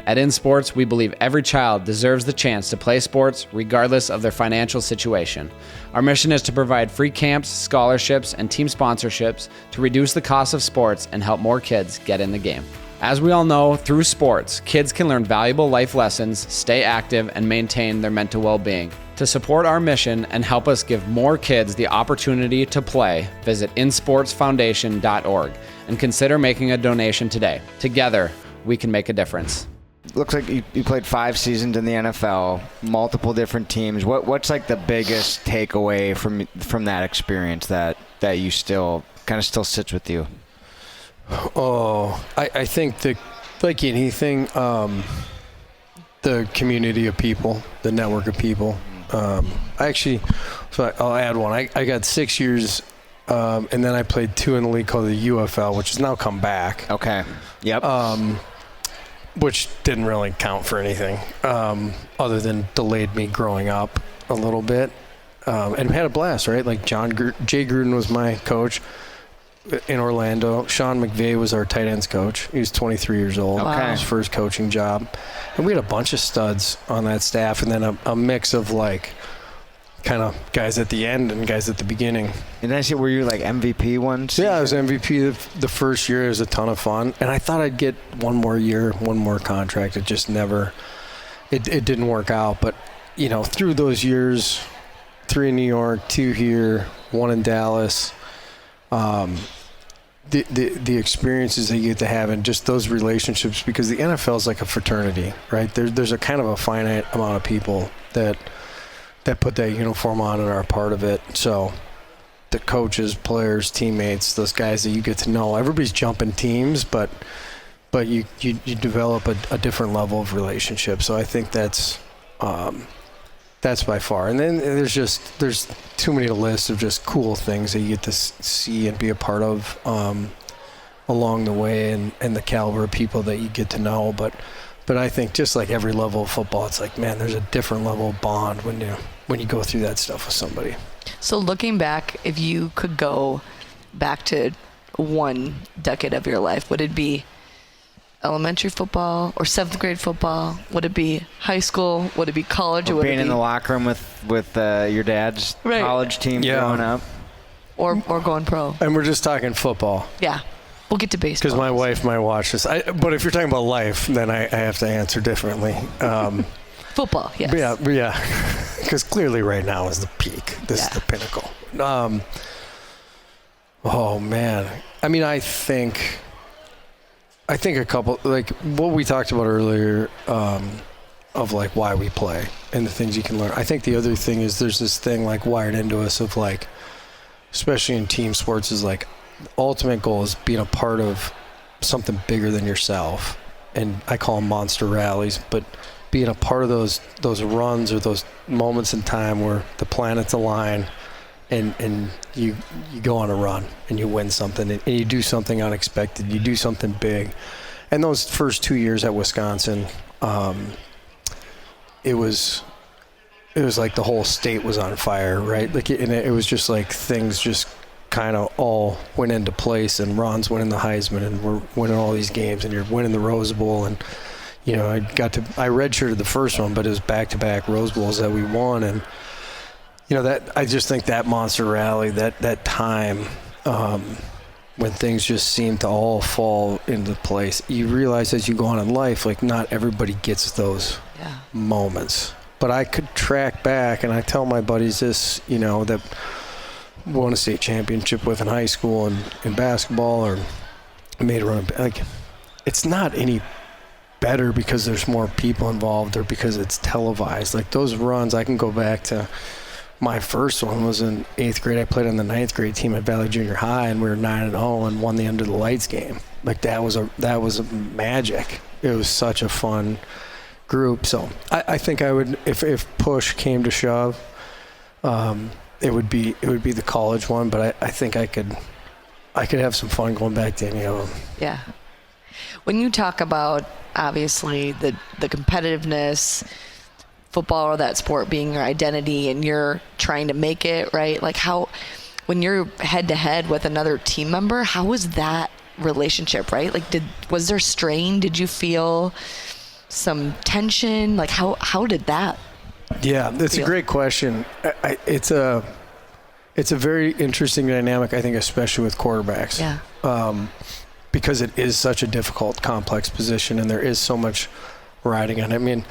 At InSports, we believe every child deserves the chance to play sports regardless of their financial situation. Our mission is to provide free camps, scholarships, and team sponsorships to reduce the cost of sports and help more kids get in the game. As we all know, through sports, kids can learn valuable life lessons, stay active, and maintain their mental well-being. To support our mission and help us give more kids the opportunity to play, visit insportsfoundation.org and consider making a donation today. Together, we can make a difference. Looks like you played 5 seasons in the NFL, multiple different teams. What's like the biggest takeaway from that experience that you still kind of still sits with you? Oh, I think that, like anything, the community of people, the network of people. I'll add one. I got 6 years, and then I played 2 in the league called the UFL, which has now come back. Okay. Yep. Which didn't really count for anything, other than delayed me growing up a little bit. And we had a blast, right? Like Jay Gruden was my coach in Orlando. Sean McVay was our tight ends coach. He was 23 years old. Okay. His first coaching job. And we had a bunch of studs on that staff, and then a mix of like kind of guys at the end and guys at the beginning. And I see, were you like MVP once? Yeah, I was MVP the first year. It was a ton of fun. And I thought I'd get one more year, one more contract. It just never, it didn't work out. But, you know, through those years, 3 in New York, 2 here, 1 in Dallas, the experiences that you get to have and just those relationships, because the NFL is like a fraternity, right? There's a kind of a finite amount of people that put that uniform on and are a part of it. So the coaches, players, teammates, those guys that you get to know, everybody's jumping teams, but you develop a different level of relationship. So I think that's by far. And then there's too many to list of just cool things that you get to see and be a part of along the way, and the caliber of people that you get to know. But I think just like every level of football, it's like, man, there's a different level of bond when you go through that stuff with somebody. So looking back, if you could go back to one decade of your life, would it be elementary football or 7th grade football? Would it be high school? Would it be college? Or would being it be in the locker room with your dad's college team growing up? Or going pro? And we're just talking football. Yeah. We'll get to baseball. Because my wife might watch this. But if you're talking about life, then I have to answer differently. Football, yes. Yeah. Because clearly right now is the peak. This is the pinnacle. Oh, man. I mean, I think a couple, like what we talked about earlier, of like why we play and the things you can learn. I think the other thing is there's this thing like wired into us of like, especially in team sports, is like ultimate goal is being a part of something bigger than yourself. And I call them monster rallies, but being a part of those runs or those moments in time where the planets align and you go on a run and you win something and you do something unexpected, you do something big. And those first 2 years at Wisconsin, it was like the whole state was on fire, right? Like it was just like things just kind of all went into place, and Ron's winning the Heisman, and we're winning all these games, and you're winning the Rose Bowl. And you know, I redshirted the first one, but it was back-to-back Rose Bowls that we won. And you know, that I just think that monster rally, that time when things just seem to all fall into place, you realize as you go on in life, like not everybody gets those moments. But I could track back, and I tell my buddies this, you know, that won a state championship with in high school and in basketball, or made a run. Like, it's not any better because there's more people involved or because it's televised. Like those runs, I can go back to my first one was in 8th grade. I played on the 9th grade team at Valley Junior High, and we were 9-0 and won the Under the Lights game. Like that was a magic. It was such a fun group. So I think I would, if push came to shove, it would be the college one. But I think I could have some fun going back to any of them. Yeah. When you talk about obviously the competitiveness, football or that sport being your identity, and you're trying to make it, right? Like how, when you're head to head with another team member, how was that relationship, right? Like was there strain? Did you feel some tension? Like how did that? Yeah, that's a great question. It's a very interesting dynamic, I think, especially with quarterbacks. Yeah. Because it is such a difficult, complex position, and there is so much riding on it. I mean,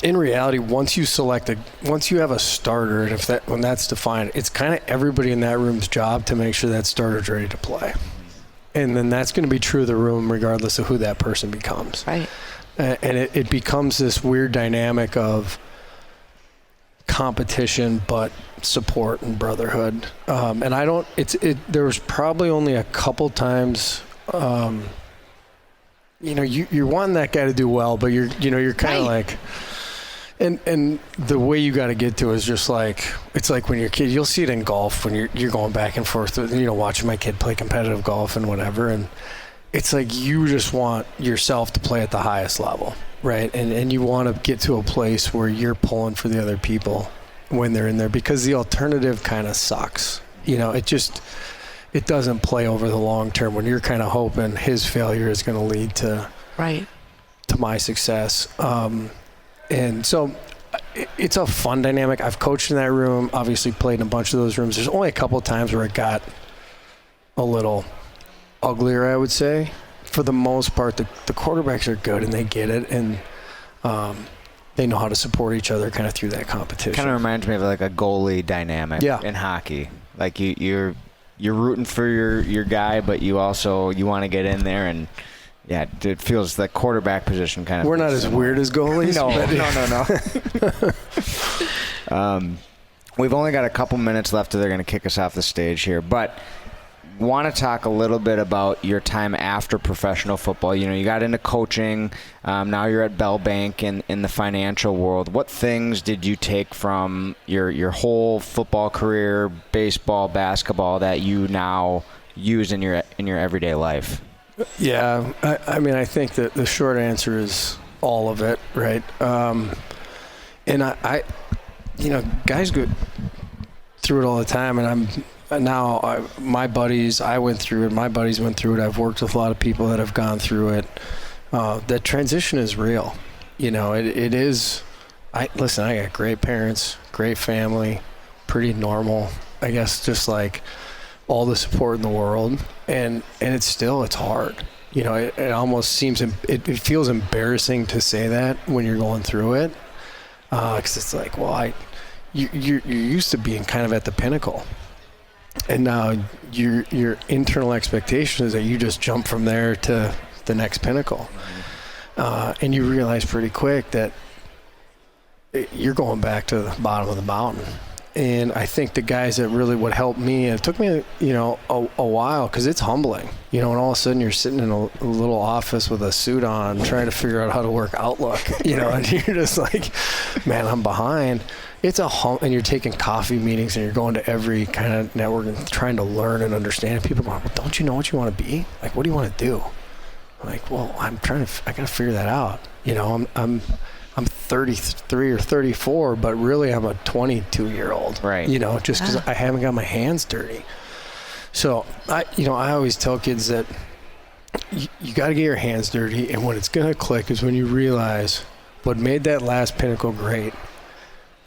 in reality, once you have a starter, and when that's defined, it's kind of everybody in that room's job to make sure that starter's ready to play. And then that's going to be true of the room regardless of who that person becomes. Right. And it becomes this weird dynamic of competition, but support and brotherhood. And I don't. There was probably only a couple times. You're wanting that guy to do well, but you're kind of like. And the way you got to get to it is just like, it's like when you're a kid, you'll see it in golf when you're going back and forth, watching my kid play competitive golf and whatever. And it's like, you just want yourself to play at the highest level, right? And you want to get to a place where you're pulling for the other people when they're in there, because the alternative kind of sucks. It doesn't play over the long term when you're kind of hoping his failure is going to lead to my success. And so it's a fun dynamic. I've coached in that room, obviously played in a bunch of those rooms. There's only a couple of times where it got a little uglier, I would say. For the most part, the quarterbacks are good and they get it, and they know how to support each other kind of through that competition. Kind of reminds me of like a goalie dynamic in hockey. Like you're rooting for your guy, but you want to get in there and. Yeah, it feels the quarterback position kind of. We're not as weird as goalies. No. We've only got a couple minutes left. They're going to kick us off the stage here, but want to talk a little bit about your time after professional football. You got into coaching. Now you're at Bell Bank in the financial world. What things did you take from your whole football career, baseball, basketball, that you now use in your everyday life? Yeah, I think that the short answer is all of it, right? And I guys go through it all the time, and my buddies, I went through it, my buddies went through it. I've worked with a lot of people that have gone through it. That transition is real. It is. I got great parents, great family, pretty normal, I guess, just like all the support in the world, and it's hard. It almost seems, it feels embarrassing to say that when you're going through it, because it's like, well, you're used to being kind of at the pinnacle, and now your internal expectation is that you just jump from there to the next pinnacle, and you realize pretty quick that you're going back to the bottom of the mountain. And I think the guys that really would help me, and it took me, a while, because it's humbling, and all of a sudden you're sitting in a little office with a suit on trying to figure out how to work Outlook, and you're just like, man, I'm behind. And you're taking coffee meetings and you're going to every kind of network and trying to learn and understand. And people are going, well, don't you know what you want to be? Like, what do you want to do? I'm like, well, I got to figure that out. I'm 33 or 34, but really I'm a 22-year-old, right? Just because I haven't got my hands dirty. So I always tell kids that you got to get your hands dirty, and when it's gonna click is when you realize what made that last pinnacle great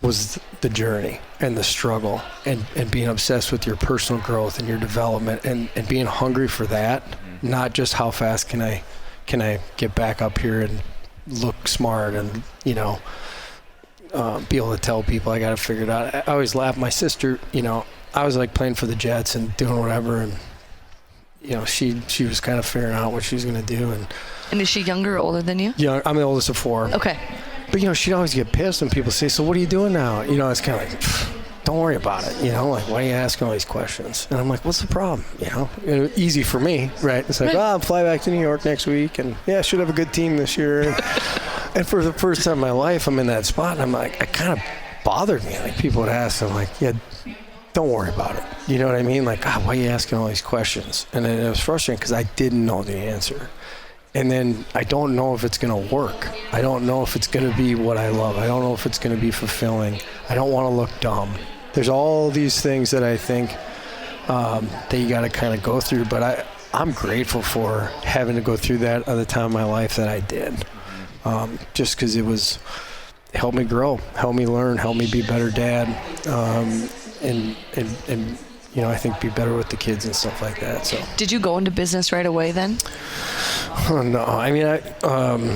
was the journey and the struggle, and being obsessed with your personal growth and your development, and being hungry for that, not just how fast can I get back up here and look smart and be able to tell people I got to figure it out. I always laugh. My sister, I was like playing for the Jets and doing whatever, and she was kind of figuring out what she was going to do. And is she younger or older than you? Yeah, I'm the oldest of four. Okay. But she'd always get pissed when people say, "So what are you doing now?" It's kind of like, don't worry about it. Like, why are you asking all these questions? And I'm like, what's the problem? Easy for me, right? It's like, I'll fly back to New York next week, and should have a good team this year. And for the first time in my life, I'm in that spot, and I'm like, it kind of bothered me. Like, people would ask, I'm like, yeah, don't worry about it. You know what I mean? Like, why are you asking all these questions? And then it was frustrating because I didn't know the answer. And then I don't know if it's going to work. I don't know if it's going to be what I love. I don't know if it's going to be fulfilling. I don't want to look dumb. There's all these things that I think that you got to kind of go through, but I'm grateful for having to go through that at the time of my life that I did, just because it helped me grow, helped me learn, helped me be a better dad, and I think be better with the kids and stuff like that. So, did you go into business right away then? Oh, no, I mean,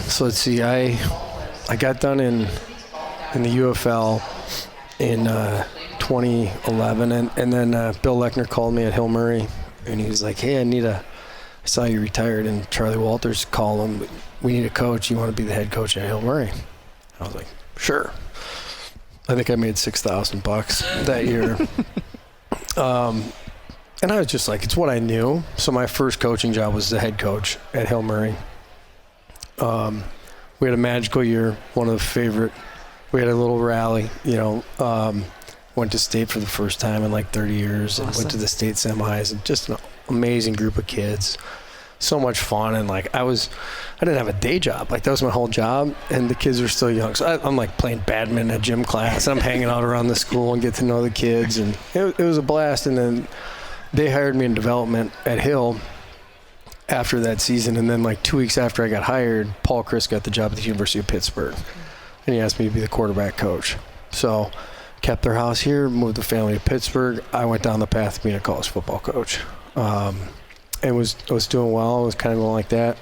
so let's see, I got done in the UFL in 2011, and then Bill Lechner called me at Hill Murray, and he was like, hey, I saw you retired, and Charlie Walters called him, we need a coach, you want to be the head coach at Hill Murray? I was like, sure. I think I made $6,000 that year. And I was just like, it's what I knew. So my first coaching job was the head coach at Hill Murray. We had a magical year, one of the favorite. We had a little rally, went to state for the first time in like 30 years and went to the state semis, and just an amazing group of kids. So much fun. And like I didn't have a day job. Like that was my whole job, and the kids are still young. So I'm like playing badminton at gym class, and I'm hanging out around the school and get to know the kids, and it was a blast. And then they hired me in development at Hill after that season, and then like 2 weeks after I got hired, Paul Chris got the job at the University of Pittsburgh, and he asked me to be the quarterback coach. So kept their house here, moved the family to Pittsburgh. I went down the path of being a college football coach, and was doing well. I was kind of going like that,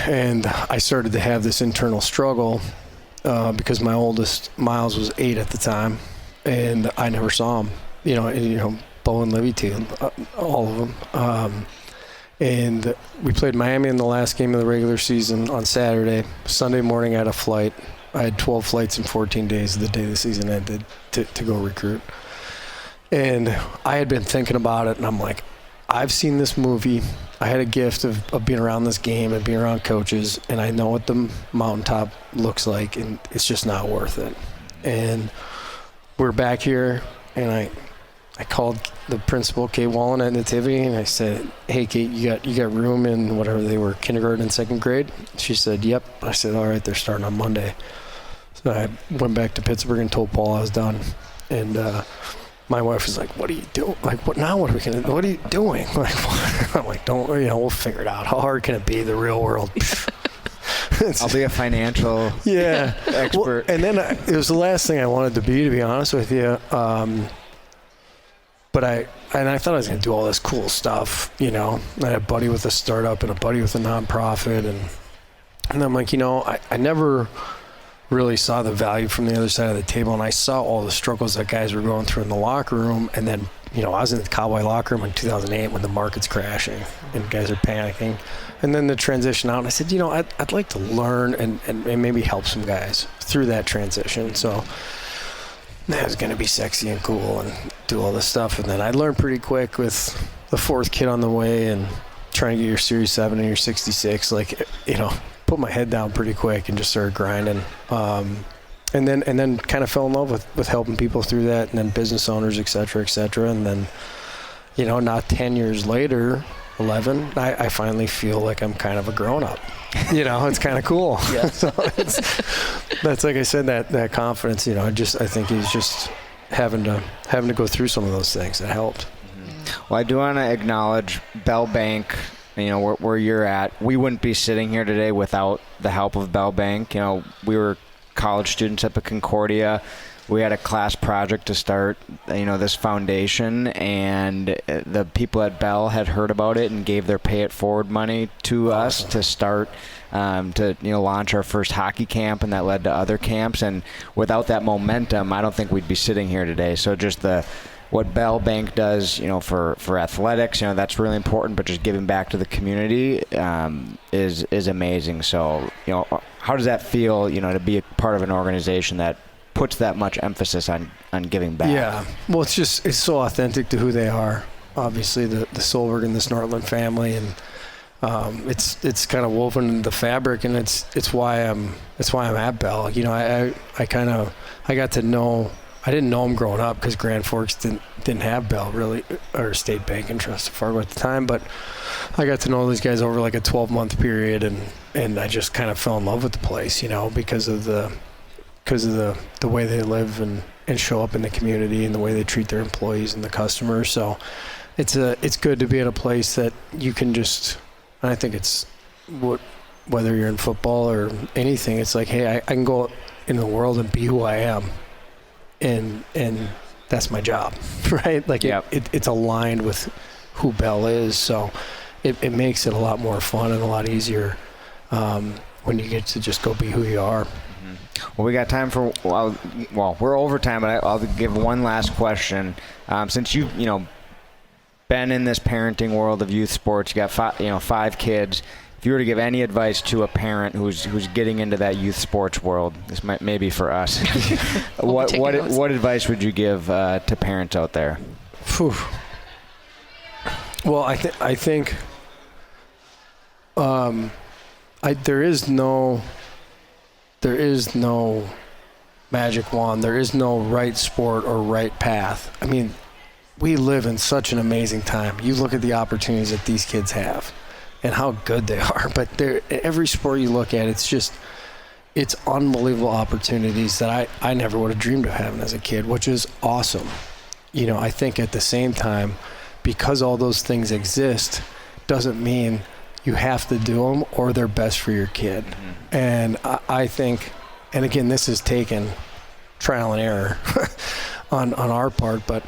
and I started to have this internal struggle because my oldest, Miles, was 8 at the time, and I never saw him. Bo and Livy too, all of them. And we played Miami in the last game of the regular season on Saturday. Sunday morning I had a flight. I had 12 flights in 14 days the day the season ended to go recruit. And I had been thinking about it, and I'm like, I've seen this movie. I had a gift of being around this game and being around coaches, and I know what the mountaintop looks like, and it's just not worth it. And we're back here, and I called the principal, Kate Wallen at Nativity, and I said, hey, Kate, you got room in whatever they were, kindergarten and second grade? She said, yep. I said, all right, they're starting on Monday. So I went back to Pittsburgh and told Paul I was done. And my wife was like, what are you doing? Like, what now? What are you doing? Like, I'm like, we'll figure it out. How hard can it be, the real world? I'll be a financial expert. Well, and then it was the last thing I wanted to be honest with you. But I thought I was going to do all this cool stuff, I had a buddy with a startup and a buddy with a nonprofit, and I'm like, I never really saw the value from the other side of the table, and I saw all the struggles that guys were going through in the locker room, and then, I was in the Cowboy locker room in 2008 when the market's crashing and guys are panicking, and then the transition out, and I said, I'd like to learn and maybe help some guys through that transition, so that was going to be sexy and cool and do all this stuff. And then I learned pretty quick with the fourth kid on the way and trying to get your Series 7 and your 66, put my head down pretty quick and just started grinding. And then kind of fell in love with helping people through that, and then business owners, et cetera, et cetera. And then, not 10 years later, 11, I finally feel like I'm kind of a grown-up. It's kind of cool. Yeah. So that's like I said, that confidence, I think he's just having to go through some of those things that helped. Well, I do want to acknowledge Bell Bank, where you're at. We wouldn't be sitting here today without the help of Bell Bank. We were college students up at Concordia. We had a class project to start, this foundation, and the people at Bell had heard about it and gave their pay it forward money to us to start, to launch our first hockey camp, and that led to other camps. And without that momentum, I don't think we'd be sitting here today. So just what Bell Bank does, for athletics, that's really important. But just giving back to the community is amazing. So how does that feel? To be a part of an organization that puts that much emphasis on giving back. Yeah, well, it's so authentic to who they are. Obviously, the Solberg and the Snortland family, and it's kind of woven in the fabric, and it's why I'm at Bell. I got to know. I didn't know them growing up because Grand Forks didn't have Bell really, or State Bank and Trust of Fargo at the time. But I got to know these guys over like a 12-month period, and I just kind of fell in love with the place, because of the way they live and show up in the community and the way they treat their employees and the customers. So it's good to be at a place that you can just, and I think it's whether you're in football or anything, it's like, hey, I can go in the world and be who I am, and that's my job, right? Like yep. It's aligned with who Bell is, so it makes it a lot more fun and a lot easier when you get to just go be who you are. Well, we got time for, we're over time, but I'll give one last question. Since you've, been in this parenting world of youth sports, you got five kids, if you were to give any advice to a parent who's getting into that youth sports world, this might maybe for us, what advice would you give to parents out there? Whew. Well, I think there is no magic wand. There is no right sport or right path. I mean, we live in such an amazing time. You look at the opportunities that these kids have and how good they are. But every sport you look at, it's unbelievable opportunities that I never would have dreamed of having as a kid, which is awesome. You know, I think at the same time, because all those things exist, doesn't mean you have to do them or they're best for your kid. Mm-hmm. And I think, and again, this is taken trial and error on our part, but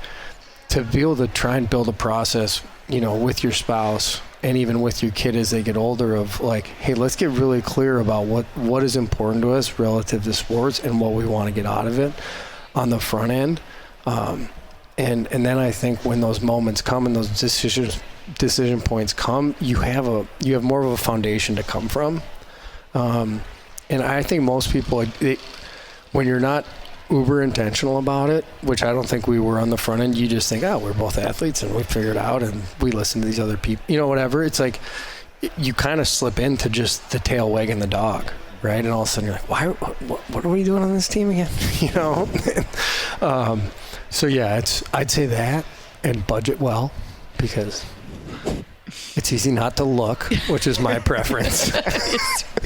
to be able to try and build a process, you know, with your spouse and even with your kid as they get older of like, hey, let's get really clear about what is important to us relative to sports and what we want to get out of it on the front end. And then I think when those moments come and those decision points come, you have more of a foundation to come from. And I think most people, when you're not uber intentional about it, which I don't think we were on the front end, you just think, oh, we're both athletes and we figure it out and we listen to these other people, you know, whatever. It's like you kind of slip into just the tail wagging the dog, right? And all of a sudden you're like, what are we doing on this team again? You know? So yeah, I'd say that and budget well, because it's easy not to look, which is my preference.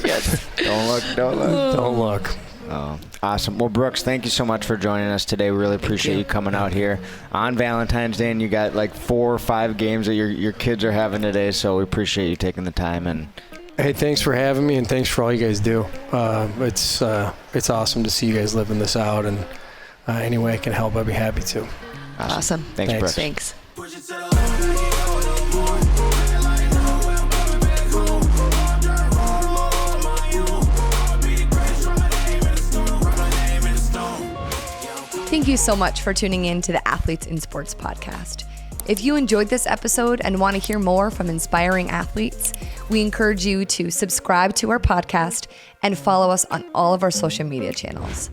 Yes. Don't look. Oh, awesome. Well, Brooks, thank you so much for joining us today. We really appreciate you coming out here on Valentine's Day, and you got like 4 or 5 games that your kids are having today, so we appreciate you taking the time. And hey, thanks for having me, and thanks for all you guys do. It's awesome to see you guys living this out, and any way I can help, I'd be happy to. Awesome. Thanks, Brooks. Thanks. Thank you so much for tuning in to the Athletes in Sports podcast. If you enjoyed this episode and want to hear more from inspiring athletes, we encourage you to subscribe to our podcast and follow us on all of our social media channels.